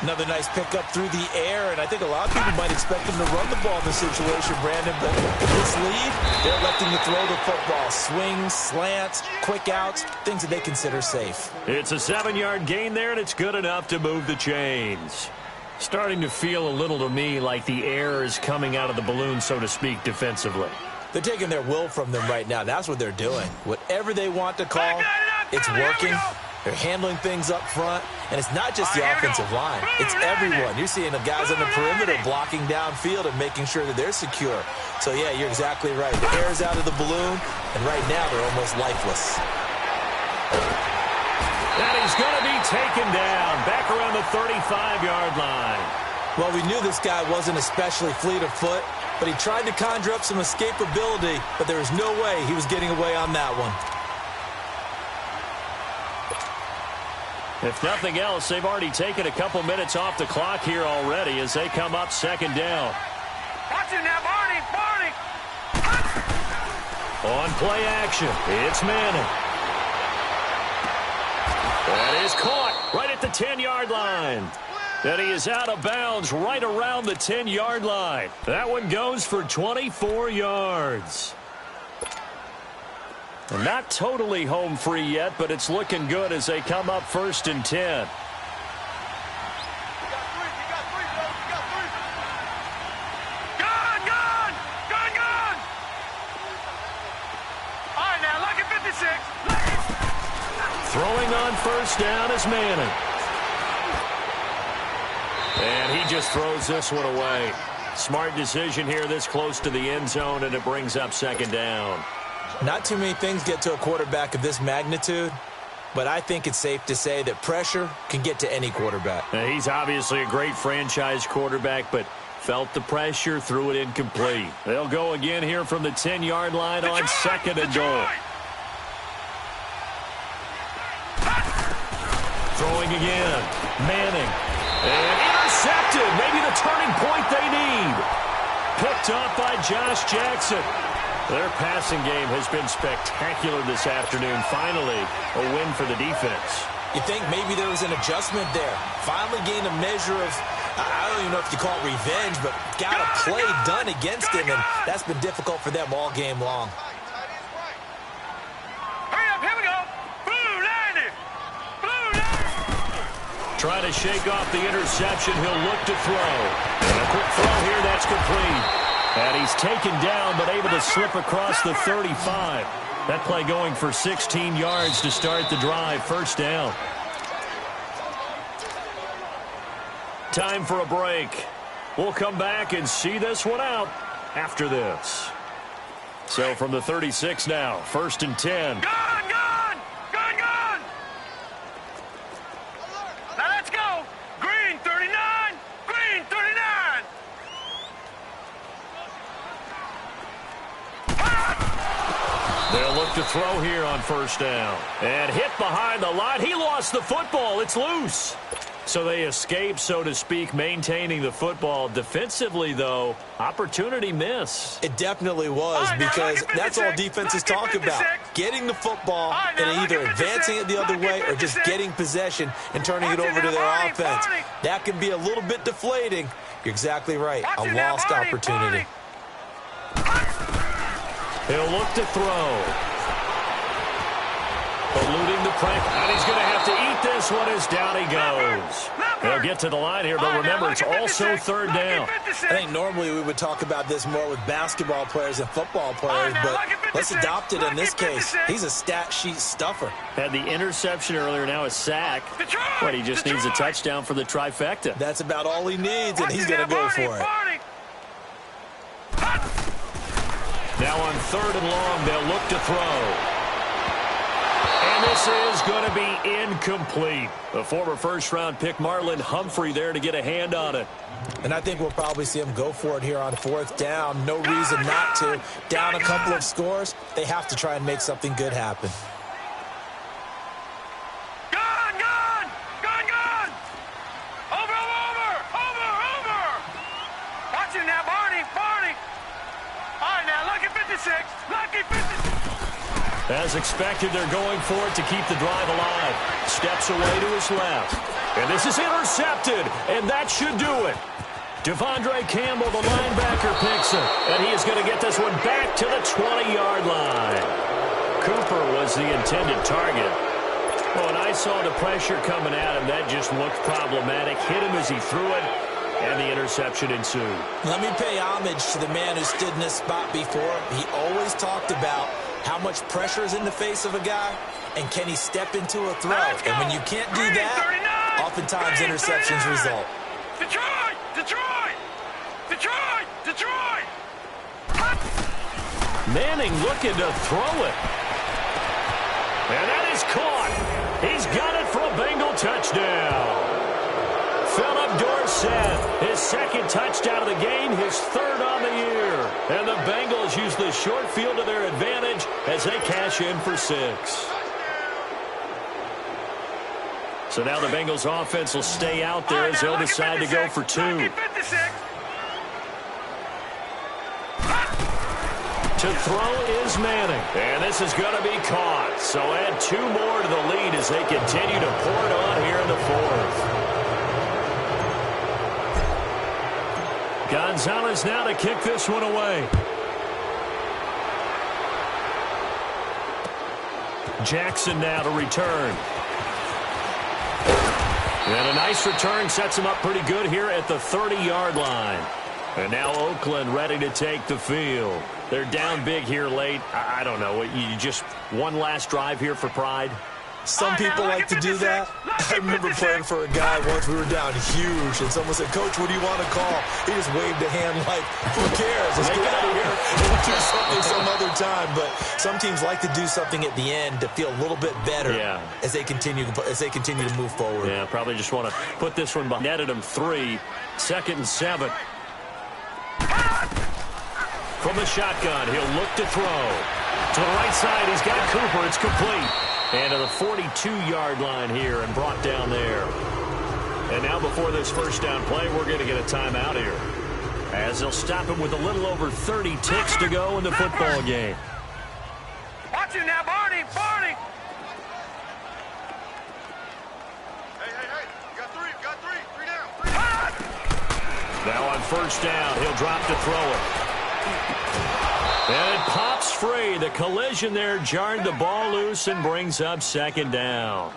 Another nice pickup through the air, and I think a lot of people might expect him to run the ball in this situation, Brandon, but with this lead, they're electing to throw the football. Swings, slants, quick outs, things that they consider safe. It's a 7-yard gain there, and it's good enough to move the chains. Starting to feel a little to me like the air is coming out of the balloon, so to speak, defensively. They're taking their will from them right now. That's what they're doing. Whatever they want to call, it's working, They're handling things up front, and it's not just the offensive line. It's everyone. You're seeing the guys on the perimeter blocking downfield and making sure that they're secure. So, yeah, you're exactly right. The air's out of the balloon, and right now they're almost lifeless. And he's going to be taken down back around the 35-yard line. Well, we knew this guy wasn't especially fleet of foot, but he tried to conjure up some escapability, but there was no way he was getting away on that one. If nothing else, they've already taken a couple minutes off the clock here already as they come up second down. Watch it now, Barney! Barney! On play action, it's Manning. That is caught right at the 10-yard line. And he is out of bounds right around the 10-yard line. That one goes for 24 yards. And not totally home free yet, but it's looking good as they come up 1st and 10. Gone! All right, now, lucky 56. Throwing on 1st down is Manning. And he just throws this one away. Smart decision here this close to the end zone, and it brings up 2nd down. Not too many things get to a quarterback of this magnitude, but I think it's safe to say that pressure can get to any quarterback. Now, he's obviously a great franchise quarterback, but felt the pressure, threw it incomplete. They'll go again here from the 10-yard line on 2nd and goal. Throwing again. Manning. And intercepted. Maybe the turning point they need. Picked up by Josh Jackson. Their passing game has been spectacular this afternoon. Finally, a win for the defense. You think maybe there was an adjustment there. Finally gained a measure of, I don't even know if you call it revenge, but got a play done against him, and that's been difficult for them all game long. Hurry up, here we go. Blue 90. Blue 90. Trying to shake off the interception. He'll look to throw. And a quick throw here. That's complete. And he's taken down, but able to slip across the 35. That play going for 16 yards to start the drive. 1st down. Time for a break. We'll come back and see this one out after this. So from the 36 now, 1st and 10. Gone! Now let's go. Green 39. Green 39. They'll look to throw here on 1st down. And hit behind the line. He lost the football. It's loose. So they escape, so to speak, maintaining the football. Defensively, though, opportunity miss. It definitely was, because that's all defenses talk about. Getting the football and either advancing it the other way or just getting possession and turning it over to their offense. That can be a little bit deflating. You're exactly right. A lost opportunity. He'll look to throw. Eluding the pressure. And he's going to have to eat this one as down he goes. They'll get to the line here, but remember, it's also 3rd down. I think normally we would talk about this more with basketball players and football players, but let's adopt it in this case. He's a stat sheet stuffer. Had the interception earlier, now a sack. But he just needs a touchdown for the trifecta. That's about all he needs, and he's going to go for it. Now on 3rd and long, they'll look to throw. And this is going to be incomplete. The former 1st-round pick, Marlon Humphrey, there to get a hand on it. And I think we'll probably see him go for it here on 4th down. No reason not to. Down a couple of scores, they have to try and make something good happen. Watch it now, Barney. All right, now, lucky 56. Lucky 56. As expected, they're going for it to keep the drive alive. Steps away to his left. And this is intercepted, and that should do it. Devondre Campbell, the linebacker, picks it. And he is going to get this one back to the 20-yard line. Cooper was the intended target. Well, and I saw the pressure coming at him. That just looked problematic. Hit him as he threw it, and the interception ensued. Let me pay homage to the man who stood in this spot before. He always talked about how much pressure is in the face of a guy, And can he step into a throw? And when you can't do that, oftentimes interceptions result. Detroit! Detroit! Detroit! Detroit! Manning looking to throw it. And that is caught. He's got it for a Bengal touchdown. Philip Dorsett, his second touchdown of the game, his third on the year. And the Bengals use the short field to their advantage as they cash in for 6. So now the Bengals offense will stay out there as they'll decide to go for 2. To throw is Manning. And this is going to be caught. So add 2 more to the lead as they continue to pour it on here in the 4th. Gonzalez now to kick this one away. Jackson now to return. And a nice return sets him up pretty good here at the 30-yard line. And now Oakland ready to take the field. They're down big here late. I don't know. You just one last drive here for pride? Some people like to do that. I remember playing for a guy once. We were down huge, and someone said, "Coach, what do you want to call?" He just waved a hand like, "Who cares? Let's get out of here. We'll do something some other time." But some teams like to do something at the end to feel a little bit better as they continue to move forward. Yeah, probably just want to put this one behind. Netted him 3, 2nd and 7. From the shotgun, he'll look to throw. To the right side, he's got Cooper. It's complete. And to the 42-yard line here and brought down there. And now before this first down play, we're going to get a timeout here, as they'll stop him with a little over 30 ticks to go in the football game. Watch it now, Barney! Barney! Hey. You got 3. 3 down. 3 down. Now on first down, he'll drop to throw it. And it pops free. The collision there jarred the ball loose and brings up 2nd down.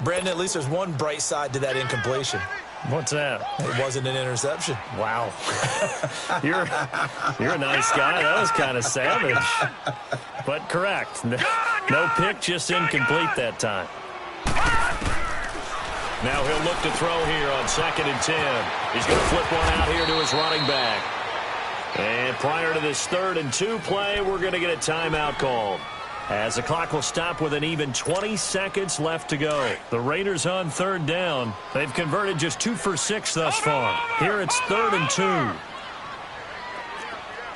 Brandon, at least there's one bright side to that incompletion. What's that? It wasn't an interception. Wow. You're a nice guy. That was kind of savage. But correct. No pick, just incomplete that time. Now he'll look to throw here on 2nd and 10. He's going to flip one out here to his running back. And prior to this 3rd and 2 play, we're going to get a timeout called, as the clock will stop with an even 20 seconds left to go. The Raiders on 3rd down. They've converted just 2 for 6 thus far. Here it's 3rd and 2.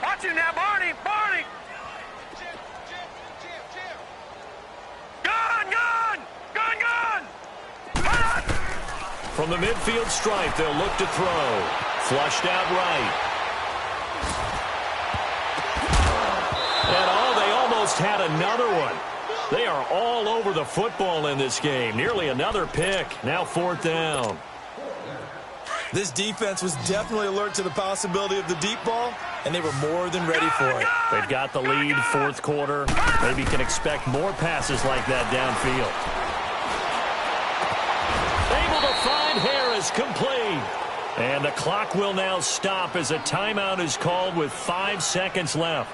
Watch it now, Barney! Barney! Gun! From the midfield stripe, they'll look to throw. Flushed out right. And they almost had another one. They are all over the football in this game. Nearly another pick. Now 4th down. This defense was definitely alert to the possibility of the deep ball, and they were more than ready for it. They've got the lead, 4th quarter. Maybe can expect more passes like that downfield. Able to find Harris, complete. And the clock will now stop as a timeout is called with 5 seconds left.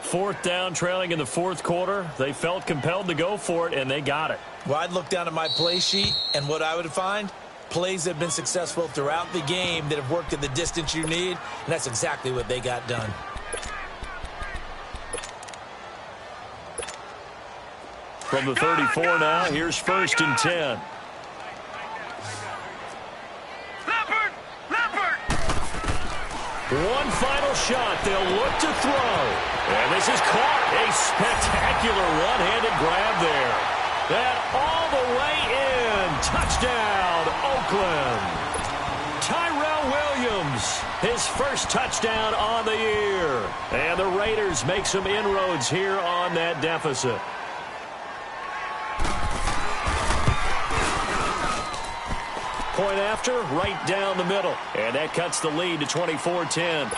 4th down, trailing in the 4th quarter. They felt compelled to go for it, and they got it. Well, I'd look down at my play sheet, and what I would find, plays that have been successful throughout the game that have worked at the distance you need, and that's exactly what they got done. From the 34 now, here's 1st and 10. One final shot. They'll look to throw. And this is caught. A spectacular one-handed grab there. That all the way in. Touchdown, Oakland. Tyrell Williams, his first touchdown on the year. And the Raiders make some inroads here on that deficit. Point after, right down the middle. And that cuts the lead to 24-10.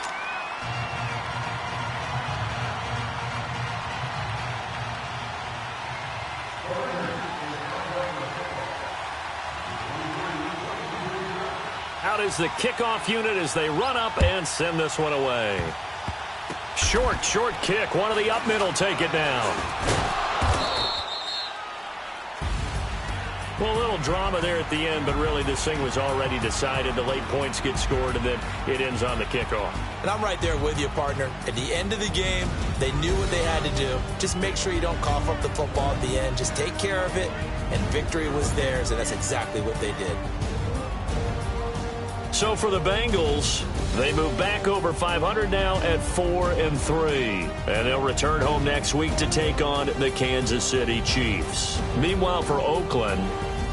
Out is the kickoff unit as they run up and send this one away. Short kick. One of the up middle take it down. Well, a little drama there at the end, but really this thing was already decided. The late points get scored, and then it ends on the kickoff. And I'm right there with you, partner. At the end of the game, they knew what they had to do. Just make sure you don't cough up the football at the end. Just take care of it, and victory was theirs, and that's exactly what they did. So for the Bengals, they move back over 500 now at 4-3. And they'll return home next week to take on the Kansas City Chiefs. Meanwhile, for Oakland,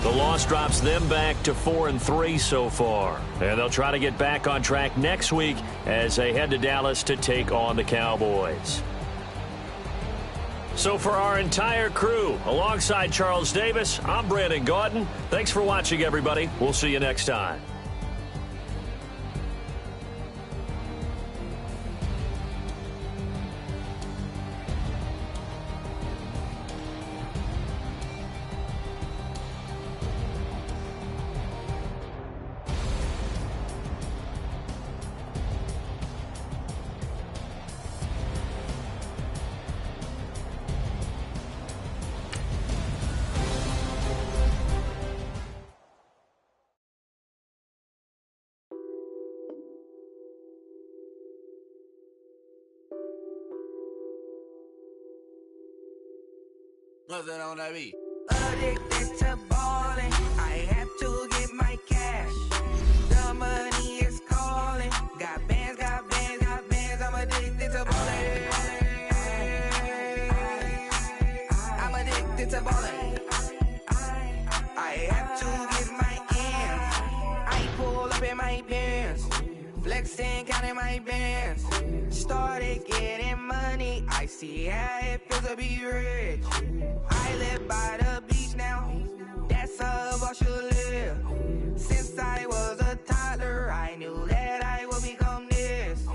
the loss drops them back to 4-3 so far. And they'll try to get back on track next week as they head to Dallas to take on the Cowboys. So for our entire crew, alongside Charles Davis, I'm Brandon Gaudin. Thanks for watching, everybody. We'll see you next time. What's that on that beat? Addicted to balling, I have to get my cash. The money is calling. Got bands, got bands, got bands. I'm addicted to balling. I'm addicted to balling. I have to get my ends. I pull up in my pants, flexing, counting my bands. Started getting money. I see how it feels to be rich. I live by the beach now, that's how I should live. Since I was a toddler, I knew that I would become this.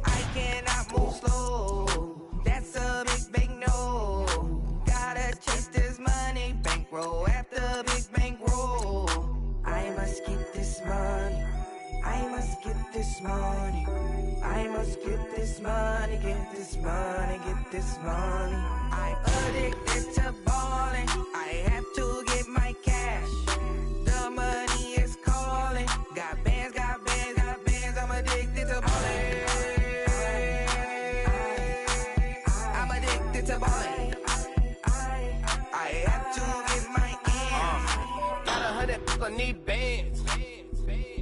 I cannot move slow, that's a big no. Gotta chase this money, bankroll after big bankroll. I must get this money, I must get this money. I must get this money, get this money, get this money. I'm addicted to balling, I have to get my cash. The money is calling, got bands, got bands, got bands. I'm addicted to balling. I'm addicted to balling. I have to get my ends. Got 100, I need bands.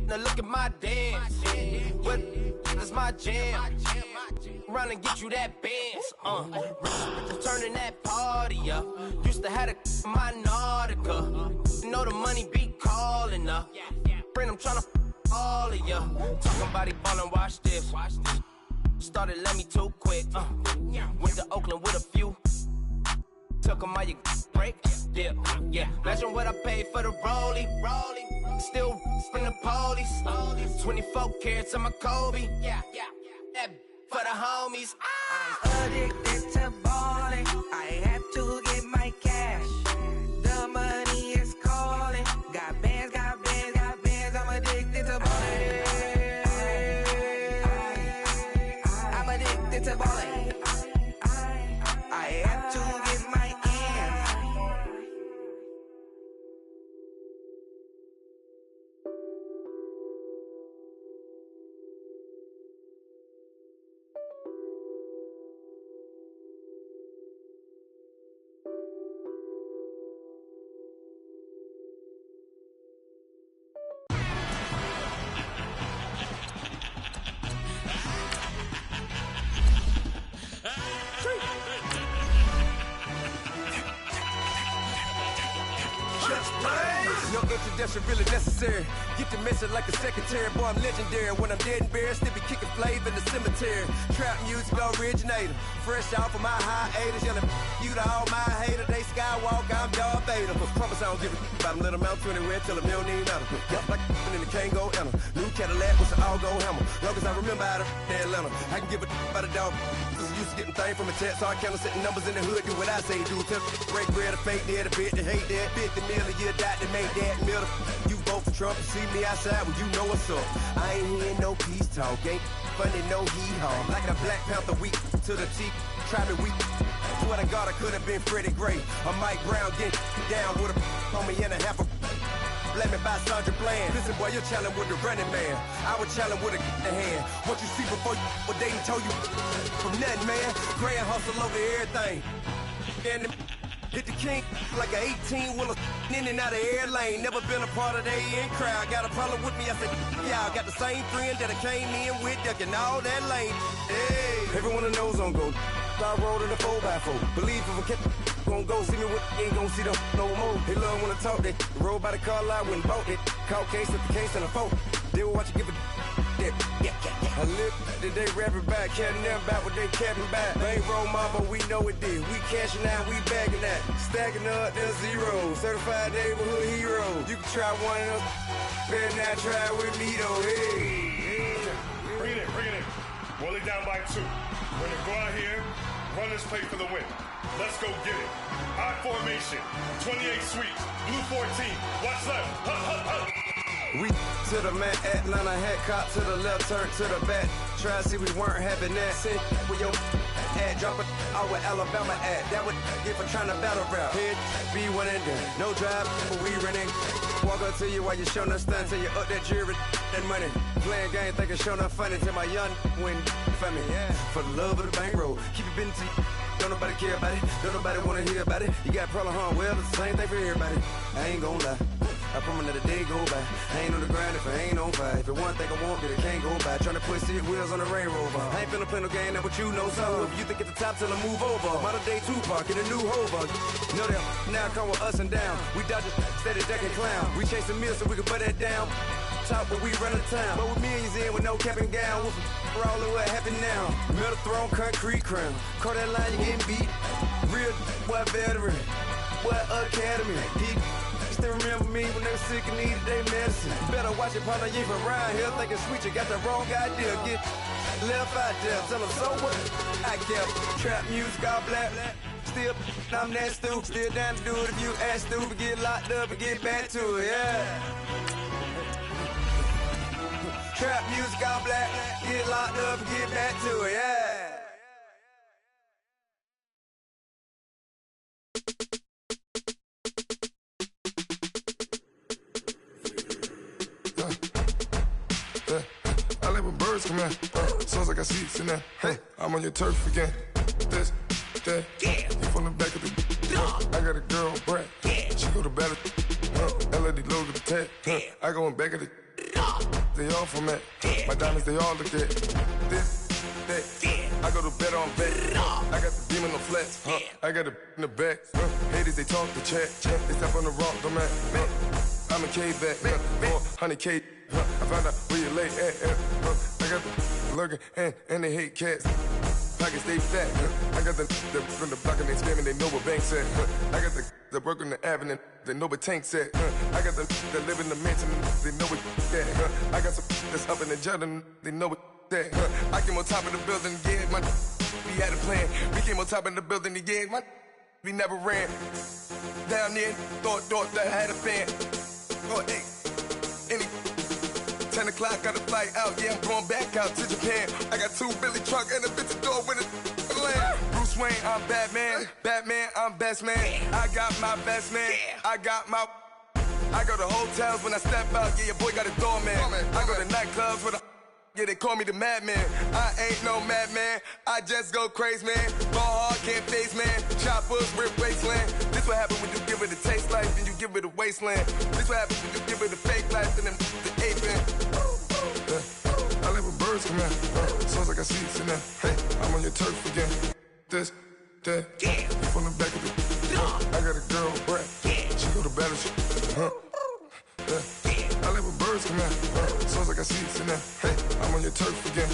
Now look at my dance. What is my jam? Run and get you that bands. Turning that party up. Used to have a my Nautica. Know the money be calling up. Friend, I'm tryna all of ya. Talking about he ballin', watch this. Started let me too quick. Went to Oakland with a few. Took 'em all you break. Dip. Yeah. Imagine what I paid for the rollie. Still in the police. 24 carats on my Kobe. Yeah. That for the homies. I'm addicted to balling, I have to get my cash. The money is calling, got bands, got bands, got bands. I'm addicted to balling. I'm addicted to balling. I have to get my ends. No introduction really necessary. Get the message like a secretary. Boy, I'm legendary. When I'm dead and buried, still be kicking flavor in the cemetery. Trap music originator. Fresh off of my hiatus. Yelling you to all my haters. They skywalk, I'm Darth Vader. Promise I don't give a about them. Let them out anywhere till a million need matter. Yup, like in the can't go enter. New Cadillac with an all-go hammer. Long as I remember how to Atlanta. I can give a about a dog. Used to getting things from a text. So I count setting numbers in the hood. Do what I say do. Tell break bread, a fake dead, a bit to hate that. 50 million, you die to make that middle. You vote for Trump and see me outside when you know what's up. I ain't hearing no peace talk. Ain't funny, no heat haul. Like a Black Panther week to the teeth. Try me weak. swear to God I could have been Freddie Gray or Mike Brown getting down with a on me and a half a. Let me buy Sandra Bland. Listen, boy, you're challenging with the running man. I was challenging with a hand. What you see before you what they told you from nothing, man. Grand hustle over everything. And hit the king like an 18-wheeler in and out of air lane. Never been a part of the in crowd. Got a problem with me? I said, yeah, I got the same friend that I came in with, ducking all that lane. Hey, everyone that knows on go. I rolled in a 4x4. Believe if a cat gon' go see me with ain't gon' see them no more. They love when I talk that. Roll by the car lot when bought it. Call case at the case and a phone. They will watch you give it that. I live today rapping back, catching them back what they capping back. Bankroll mama, we know it did. We cashing out, we bagging that. Stacking up, there's zero. Certified neighborhood hero. You can try one of them. Better not try with me though. Hey. Bring it in. Roll it down by 2. We're gonna go out here, run this play for the win. Let's go get it. I formation, 28 sweeps, blue 14. Watch left. We to the man, Atlanta hat cop to the left, turn to the back. Try to see we weren't having that. Sit with your ad, drop it out with Alabama ad. That would get for trying to battle rap. Head, be one and done. No drive, but we running. Walk up to you while you showing us stunts till you up that jewelry and money. Playing game, thinking showing up funny till my young win for me. Yeah. For the love of the bankroll, keep it been to you. Don't nobody care about it. Don't nobody wanna hear about it. You got a problem, huh? Well, it's the same thing for everybody. I ain't gon' lie. I promise that a day go by. I ain't on the grind if I ain't on fire. If it one thing I want, then it can't go by. Tryna put seat wheels on the Range Rover. I ain't finna play no game, that what you know. So if you think at the top till I move over. Modern day Tupac in a new hover. Know that now come with us and down. We dodge a steady decking clown. We chasing meals so we can put that down. Top, but we run the town. But with millions in with no cap and gown. We're all in what happened now. Metal throne, concrete crown. Call that line, you getting beat. Real what veteran. What academy. He still remember me when they were sick and needed their medicine. Better watch it, partner, you ain't from around here thinking sweet, you got the wrong idea. Get left out there, tell them so what? I kept trap music all black. Still, I'm that stupid. Still down to do it if you ask stupid. Get locked up and get back to it, yeah. Trap music all black. Get locked up and get back to it, yeah. I like when birds come in. Sounds like I see seats in there. Hey, I'm on your turf again. This, that, yeah. You from the back of the. I got a girl, Brad. Yeah. She go to battle. LED logo the tag. I go in back of the. They all from that. My diamonds, they all look at. This, that. I go to bed on bed. I got the demon on flats. I got it in the back. Haters, they talk the chat. They step on the rock, the man. I'm a K-back. 400K. I found out where you lay at. I got the lurking and they hate cats. Pockets stay fat. I got the from the block and they scamming, they know what banks at. I got the work on the avenue, they know what tanks at. I got the live in the mansion, they know what that. I got some that's up in the Jordan, they know what that. I came on top of the building, yeah, my we had a plan. We came on top of the building, yeah, my we never ran. Down there, thought that I had a fan. Oh, hey, any 10 o'clock, got a flight out, yeah, I'm going back out to Japan. I got 2 Billy truck and a bitch door with a land. Bruce Wayne, I'm Batman. Batman, I'm best man. I got my best man. I got my. I go to hotels when I step out, yeah, your boy got a doorman. I go to nightclubs with a. Yeah, they call me the madman. I ain't no madman. I just go crazy, man. Ball hard, can't face, man. Choppers, rip wasteland. This what happen when you give it a taste life and you give it a wasteland. This what happen when you give it a fake life and then the aping. I like when birds come in. Sounds like I see seats in there. Hey, I'm on your turf again. This, that. Yeah. You from the back of the. I got a girl, Brad. She go to battle. I like when birds come in. Sounds like I see seats in there. Hey, I'm on your turf again.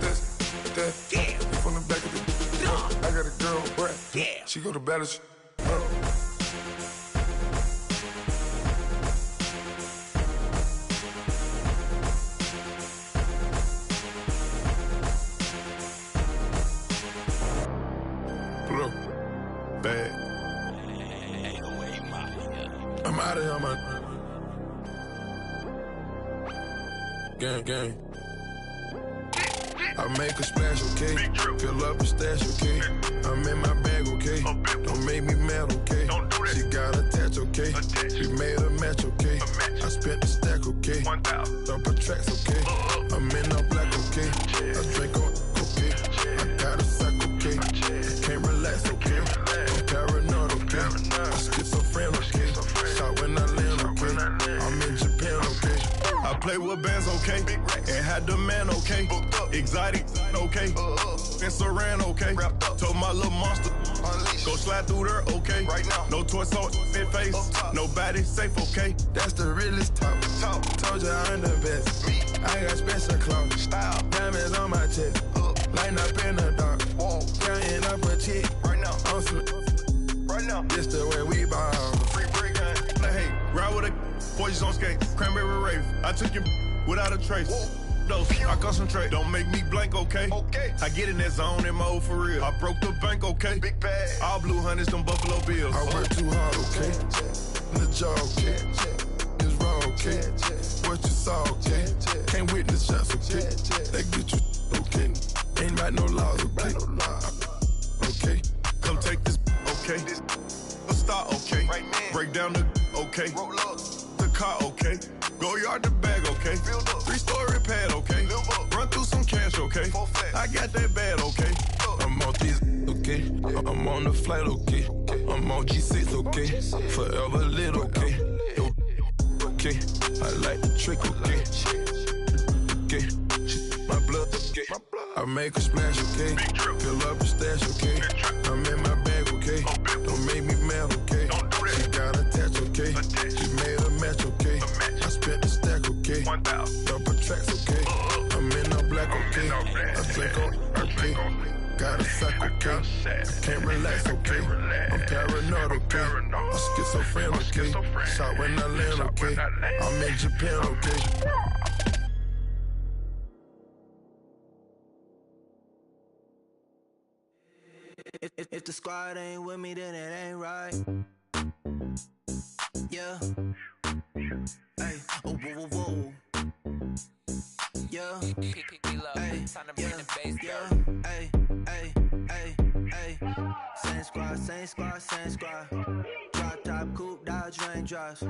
This, that. Yeah. You from the back of the. I got a girl, Brad. She go to battle. Pull up. Bad. I'm out of here, man. Gang. I make a splash, okay? Fill up a stash, okay? I'm in my bag, okay? okay? Don't make me mad, okay? She got attached, okay? We made a match, okay? I spent the stack, okay? Double tracks, okay? I'm in all black, okay? I drink on, okay? I got a sack, okay? I can't relax, okay? I'm paranoid, okay? I'm schizophrenic, okay? Shot when I land, okay? I'm in Japan, okay? I play with bands, okay? And had the man, okay? Exotic, okay? And Saran, okay? Told my little monster, go slide through there, okay? No torso, in face, nobody safe, okay? That's the realest talk. Told you I'm the best. I got special clothes. Diamonds on my chest. Lighting up in the dark. Counting up a chick. On some. This the way we ball. Free break, hey, ride with a boys on skate, cranberry rave. I took you without a trace. Dose, I concentrate, don't make me blank, okay? I get in that zone in mode for real. I broke the bank, okay? Big bag. All blue hundreds, them Buffalo Bills. I work too hard, okay? The job, okay? It's wrong, okay? What you saw, okay? Can't witness shots, okay? They get you, okay? Ain't got no laws, okay? Okay? Come take this, okay? A star, okay? Break down the, okay? The car, okay? Go yard the bag, okay? 3-story pad, okay? Run through some cash, okay? I got that bad, okay? I'm on this, okay? I'm on the flight, okay? I'm on G6, okay? Forever lit, okay? Okay? I like the trick, okay? Okay? My blood, okay? I make a splash, okay? Fill up a stash, okay? I'm in my bag, okay? Don't make me mad, okay? She got attached, okay? She made a match, okay? I spent the stack, okay? Double tracks, okay? I'm in all black, okay? I drink on, okay? Got a sack, okay? I can't relax, okay? I'm paranoid, okay? I'm schizophrenic, okay? Shot when I land, okay? I'm in Japan, okay? If the squad ain't with me, then it ain't right. Yeah. Hey. Oh, whoa, whoa, whoa. Yeah. Hey. Yeah. Hey. Hey. Hey. Hey. Same squad, same squad, same squad. Drop top, coupe, Dodge raindrops.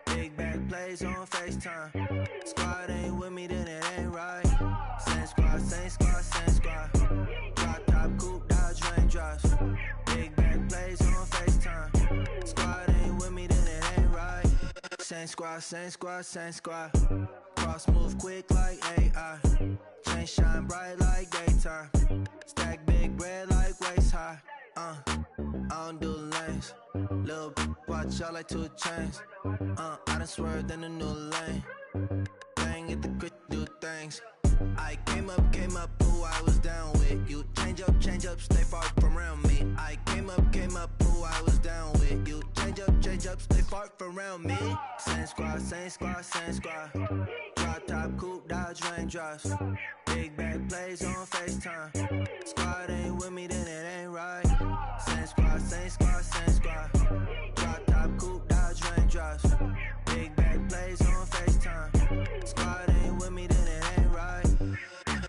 Big back plays on FaceTime. Squad ain't with me, then it ain't right. Same squad, same squad, same squad. Drop top, coupe, Dodge raindrops. Big back plays on FaceTime. Squad ain't with me, then it ain't right. Same squad, same squad, same squad. Cross move quick like AI. Chain shine bright like daytime. Stack big bread like waist high. I don't do lanes. Little watch out like 2 chains. I done swerved in a new lane. Bang at the quick do things. I came up, who I was down with. You change up, stay far from around me. I came up, who I was down with. You change up, stay far from around me. Same squad, same squad, same squad. Drop top, coupe, Dodge raindrops. Big back plays on FaceTime. Squad ain't with me, then it ain't right. Same squad, same squad, same squad. Drop top, coupe, Dodge raindrops. Big back plays on FaceTime. Squad ain't with me, then it ain't right.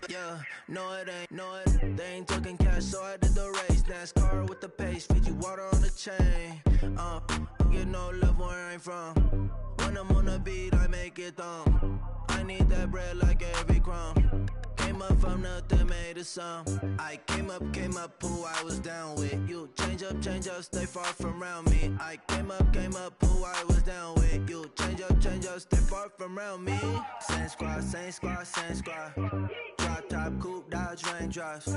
Yeah, no it ain't, no it. They ain't talking cash, so I did the race. NASCAR with the pace, feed you water on the chain. Get no love where I ain't from. When I'm on the beat, I make it thumb. I need that bread like every crumb. Came up from nothing, made a sum. I came up, who I was down with. You change up, stay far from around me. I came up, who I was down with. You change up, stay far from around me. Same squad, same squad, same squad. Drop top, coupe, Dodge raindrops.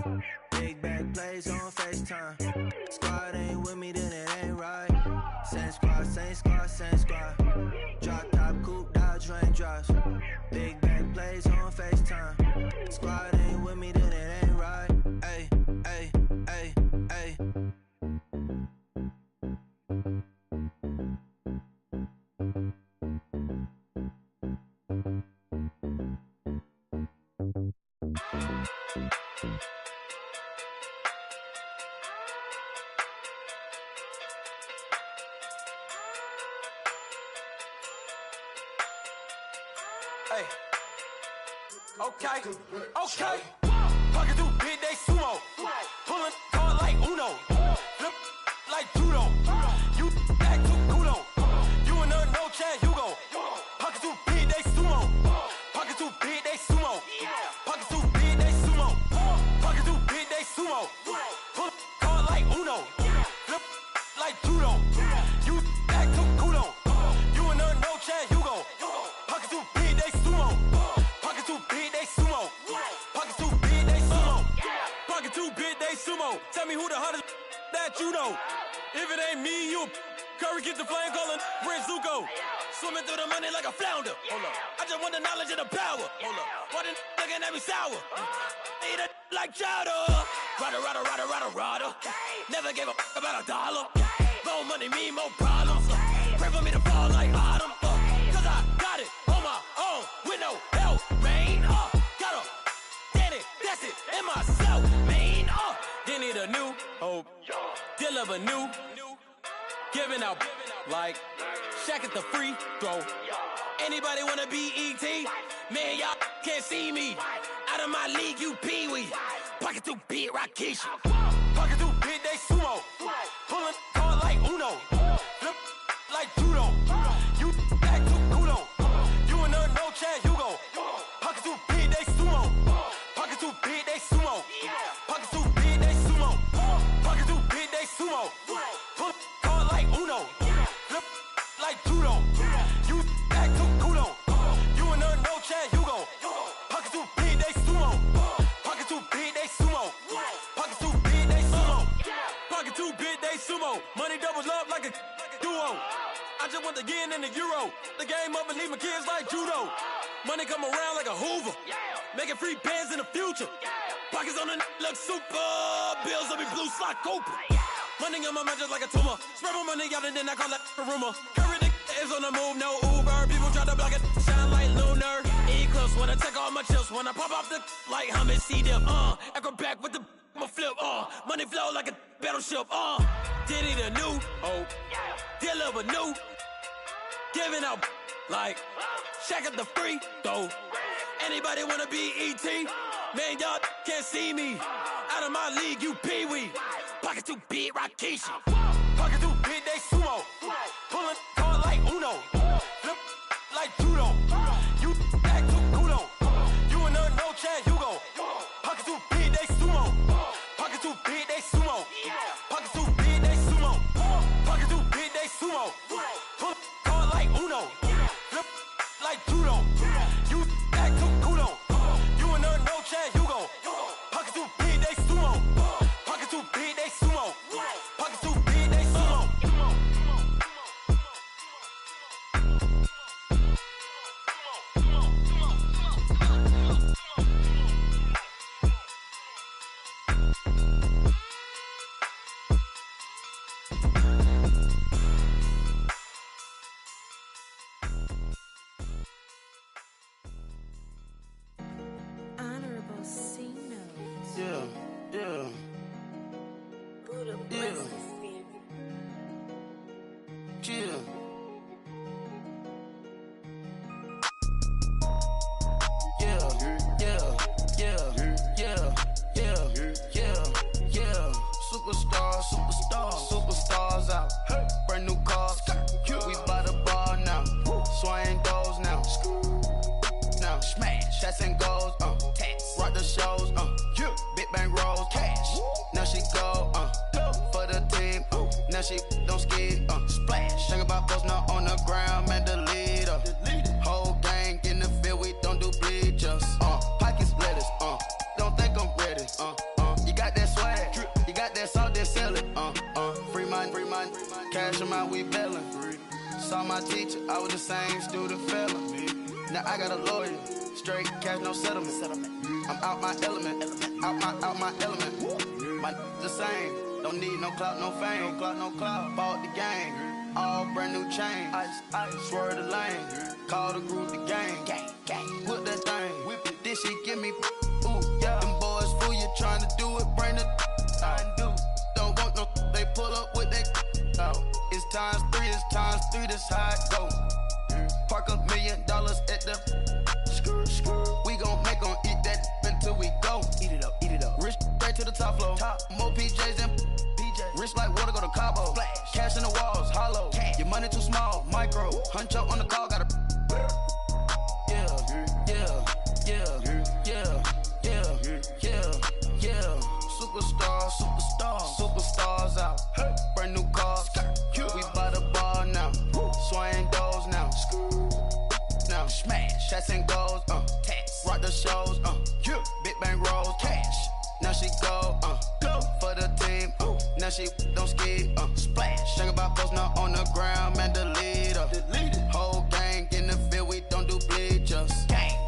Big back plays on FaceTime. Squad ain't with me, then it ain't right. Same squad, same squad, same squad. Drop top, coupe, Dodge raindrops. Big back plays on FaceTime. Squad ain't with me, then it ain't right. Ay, ay, ay, ay. Hey. Okay. Pocket too big, they sumo. Pulling card like Uno. Flip like judo. You act too kudo. You and her no Chad Hugo. Pocket too big, they sumo. Pocket too big, they sumo. Pocket too big, they sumo. Pocket too big, they sumo. Pull card like Uno. Flip like judo. You act too kudo. You and her no Chad Hugo. Pocket too big, they sumo. Pocket too big, they sumo. Pocket too big, they sumo. Pocket too big, they sumo. Tell me who the hottest that you know. If it ain't me, you Curry get the flame calling Prince Zuko. Swimming through the money like a flounder. Hold up. I just want the knowledge and the power. Hold up. Why the looking at me sour? Eat it like chowder. Rada. Never gave a about $1. More money mean more problems. Pray for me to fall like autumn. Cause I got it on my own with no help, man. Got a daddy, that's it, in myself, man. Didn't need a new hope. Deal of a new. Giving out like Shaq at the free throw. Anybody wanna be ET? Man, y'all can't see me. Out of my league, you pee-wee. Pocket too big, Rakesh. Pocket too big, they sumo. Pulling card like Uno. Flip like judo. You act too kudo. You and her no Chad Hugo. Pocket too big, they sumo. Pocket too big, they sumo. Pocket too big, they sumo. Pocket too big, they sumo. Pull card like Uno. Flip like judo. You act too kudo. You and her no Chad Hugo. Pocket too big, they sumo. Pocket too big, they sumo. Pocket too big, they sumo. Pocket too big, they sumo. Money doubles up like a duo. I just want the yen and the euro. The game up and leave my kids like judo. Money come around like a Hoover. Making free bands in the future. Pockets on the look super. Bills on me blue slot Cooper. Money on my mind just like a tumor. Spread my money out and then I call that a rumor. Curry the is on the move, no Uber. People try to block it, shine like lunar. Eclipse when I take all my chips. When I pop off the like hummus C-dip. Echo back with the flip. Money flow like a battleship. Diddy the new hope. Deal of a new. Giving out like Shaq at the free throw. Anybody wanna be ET? Man, y'all can't see me. Out of my league, you pee-wee. Pocket too big, Rakesh. Pocket too big, they sumo. Pulling card like Uno. Flip like judo. You act too kudo. You and her no Chad Hugo. Pocket too big, they sumo. Pocket too big, they sumo. Pocket too big, they sumo. Pocket too big, they sumo. Pull card like Uno. Flip like judo. You act too kudo. You and her no Chad Hugo. Pocket too big, they sumo. Pocket too big, they sumo. Pocket too big, they sumo. Honorable C notes. Yeah. Buddha blesses you. Chill. Superstars out. Brand new cars. We by the bar now. Swaying doors now. Now smash. Shots and goals. Rock the shows. Big bang rolls. Cash. Now she go. For the team. Now she don't ski. Splash. Think about post now on the ground. Man, the leader. Whole gang in the field. We don't do bleachers. Pockets lettuce. Don't think I'm ready. You got that swag. You got that salt, then sell it. Free mind. Cash amount, we bailin'. Saw my teacher, I was the same student fella. Now I got a lawyer. Straight cash, no settlement. I'm out my element. Out my element. My the same. Don't need no clout, no fame. No clout. Bought the game. All brand new chain. Ice. Swerve the lane. Call the group the gang. Whip that thing. Whip it. This shit give me. Ooh, yeah. Them boys fool you trying to do it. Bring the don't want no. They pull up with that. It's times 3. This how it go. Park $1 million at the. We gon' make 'em eat that until we go. Eat it up. fresh like water, go to Cabo. Cash in the walls, hollow. Your money too small, micro. Huncho on the call, got a. Yeah. Superstars out. Brand new cars. We by the bar now. Swaying doors now. Now smash. Shots and goals. Rock the shows. Big bang rolls. Cash. Now she go. For the team. Now she don't ski. Splash. Think about post now on the ground. Man, delete her. Whole gang in the field. We don't do bleachers.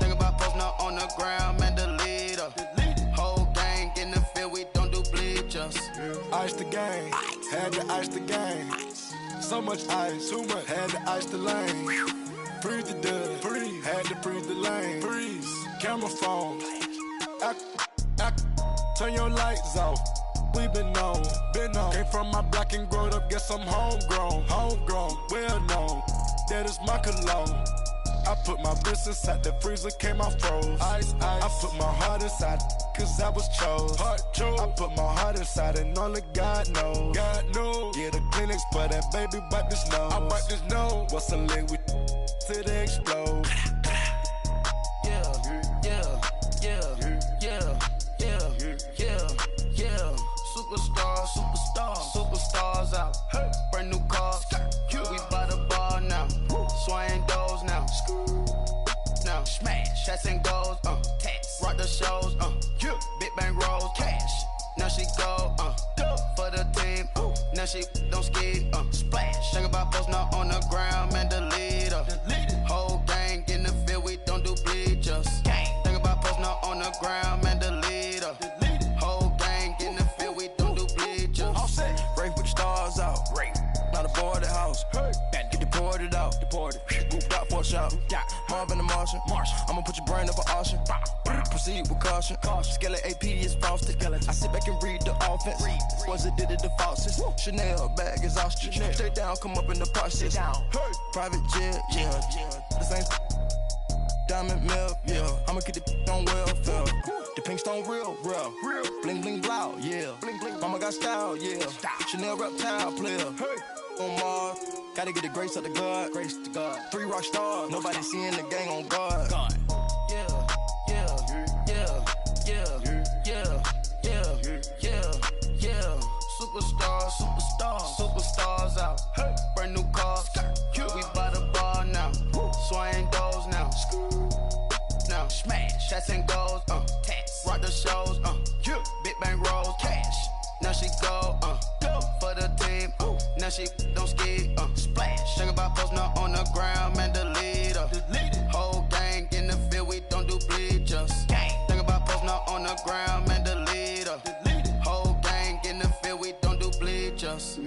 Think about post now on the ground. Man, delete her. Whole gang in the field. We don't do bleachers. Ice the game, had to ice the game. So much ice, too much, had to ice the lane. Freeze the dub, freeze, had to freeze the lane. Freeze, camera phone. Turn your lights off. We been on. Came from my block and growed up, guess I'm homegrown, well known. That is my cologne. I put my wrist inside the freezer, came out froze. Ice. I put my heart inside, cause I was chose. I put my heart inside and only God knows. Yeah, the clinics, but that baby wipe this nose. I wipe this nose. What's a link with till they explode? Superstars out. Brand new cars. We by the bar now. Swaying doors now. Now smash. Shots and goals. Rock the shows. Big bang rolls. Cash. Now she go. For the team. Now she don't ski. Splash. Think about post now on the ground. Man, delete her. Whole gang in the field. We don't do bleachers. Think about post now on the ground. Man, delete her. Whole gang in the field. We don't do bleachers. All set. Rafe with the stars out. Not a boarded house. Get deported out. Moved out for a shot. Marvin the Martian. I'ma put your brain up an auction. Proceed with caution. Skeleton AP is frosted. I sit back and read the offense. Was it did it the faucets? Chanel bag is ostrich. Stay down, come up in the process. Private jet, yeah. The same diamond milk, yeah. I'ma keep the on welfare. The pink stone real. Bling bling blow, yeah. Mama got style, yeah. Chanel reptile player. On Mars, gotta get the grace of the God. 3 rock stars, nobody seeing the gang on guard. Superstars out. Brand new cars. We by the bar now. Swaying doors now. Now smash. Shots and goals. Rock the shows. Big bang rolls. Cash. Now she go. For the team. Now she don't ski. Splash. Think about post now on the ground. Man, delete her. Whole gang in the field. We don't do bleachers. Think about post now on the ground. Man, delete her. Whole gang in the field. We don't do bleachers.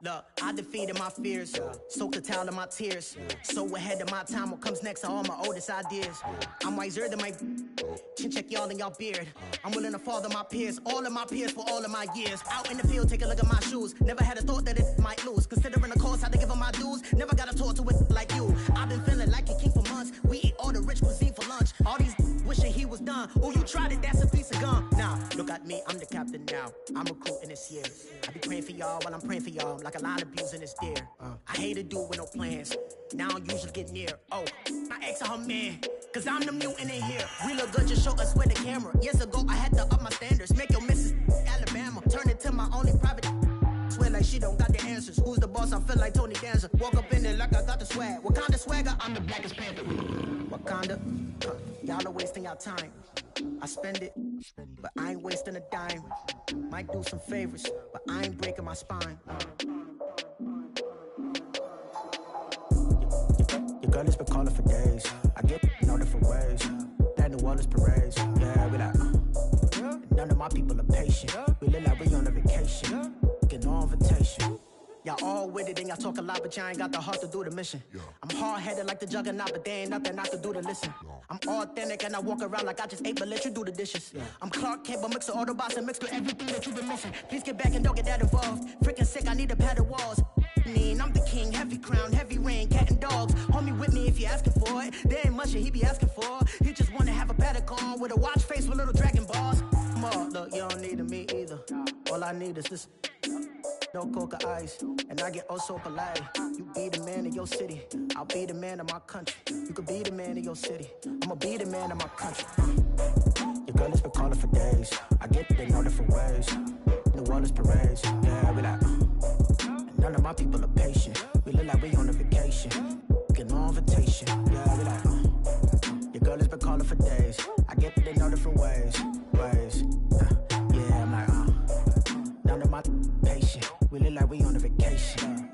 Look, I defeated my fears, soaked the towel in my tears. So ahead of my time, what comes next are all my oldest ideas. I'm wiser than my chin check y'all in y'all beard. I'm willing to father my peers, all of my peers for all of my years. Out in the field, take a look at my shoes. Never had a thought that it might lose. Considering the cost, I had to give them my dues. Never got a talk to it like you. I've been feeling like a king for months. We eat all the rich cuisine for lunch. All these wishing he was done. Oh, you tried it, that's a piece of gum. Nah, look at me, I'm the captain now. I'm recruiting this year. I be praying for y'all while I'm praying for y'all. Like a line of abusing is there. I hate to do it with no plans. Now I usually get near. Oh, my ex and her man. Cause I'm the mutant in here. We look good, just show us where the camera. Years ago, I had to up my standards. Make your Mrs. Alabama. Turn it to my only private. Swear like she don't got the answers. Who's the boss? I feel like Tony Danza. Walk up in there like I got the swag. What kind of swagger? I'm the blackest panther. Wakanda. Y'all are wasting your time. I spend it, but I ain't wasting a dime. Might do some favors, but I ain't breaking my spine. Your girl has been calling for days. I get in all different ways. That New Orleans parades. Yeah, we like. None of my people are patient. We look like we on a vacation. Get no invitation. Y'all all with it, and y'all talk a lot, but y'all ain't got the heart to do the mission. I'm hard-headed like the juggernaut, but there ain't nothing I can do to listen. I'm authentic and I walk around like I just ate, but let you do the dishes. I'm Clark Kent, but mix the Autobots and mix with everything that you've been missing. Please get back and don't get that involved. Freaking sick, I need a padded walls. I'm the king, heavy crown, heavy rain, cat and dogs. Homie with me if you're asking for it. There ain't much that he be asking for. He just wanna have a paddock on with a watch face with little dragon balls. Look, you don't need me either. All I need is this. No coca ice, and I get oh so polite. You be the man of your city, I'll be the man of my country. You could be the man of your city, I'ma be the man of my country. Your girl has been calling for days. I get that they know different ways. New Orleans parades, yeah, we like. None of my people are patient. We look like we on a vacation. Get no invitation, yeah, we like. Your girl has been calling for days. I get that they know different ways. Yeah, I'm like, none of my patient. We look like we on a vacation.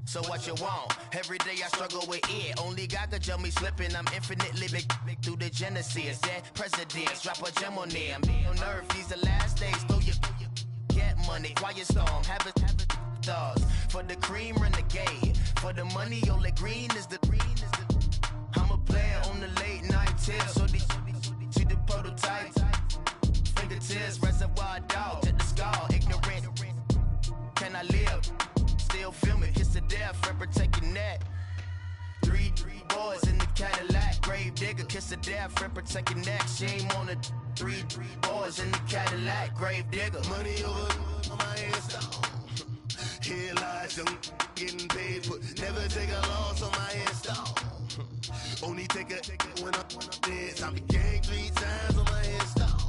So what you want? Every day I struggle with it. Only God could tell me slipping. I'm infinitely big through the Genesis. Dead presidents, drop a gem on them. On earth, these the last days. Throw your get money, quiet storm. Have it thoughts. For the cream, renegade. For the money, only green is the green is the. I'm a player on the late night tip. So these see the prototype. Fingertips, reservoir dog to the skull. Ignorant. Can I live? Still film it, kiss to death, for protecting that. Three boys in the Cadillac, grave digger, kiss to death, for protecting that. Shame on the three boys in the Cadillac, grave digger. Money over my hairstyle. Here lies young, getting paid, but never take a loss on my hairstyle. Only take a when I'm dead. I be gang 3 times on my hairstyle.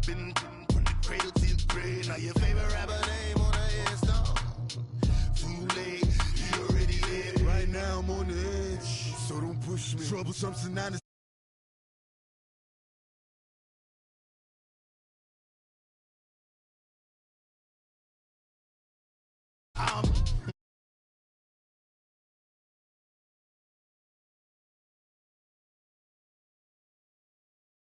Been from the cradle to the grave. Now your favorite rapper name on the hairstyle. Too late, he already dead. Right now I'm on the edge, so don't push me. Troublesome tonight,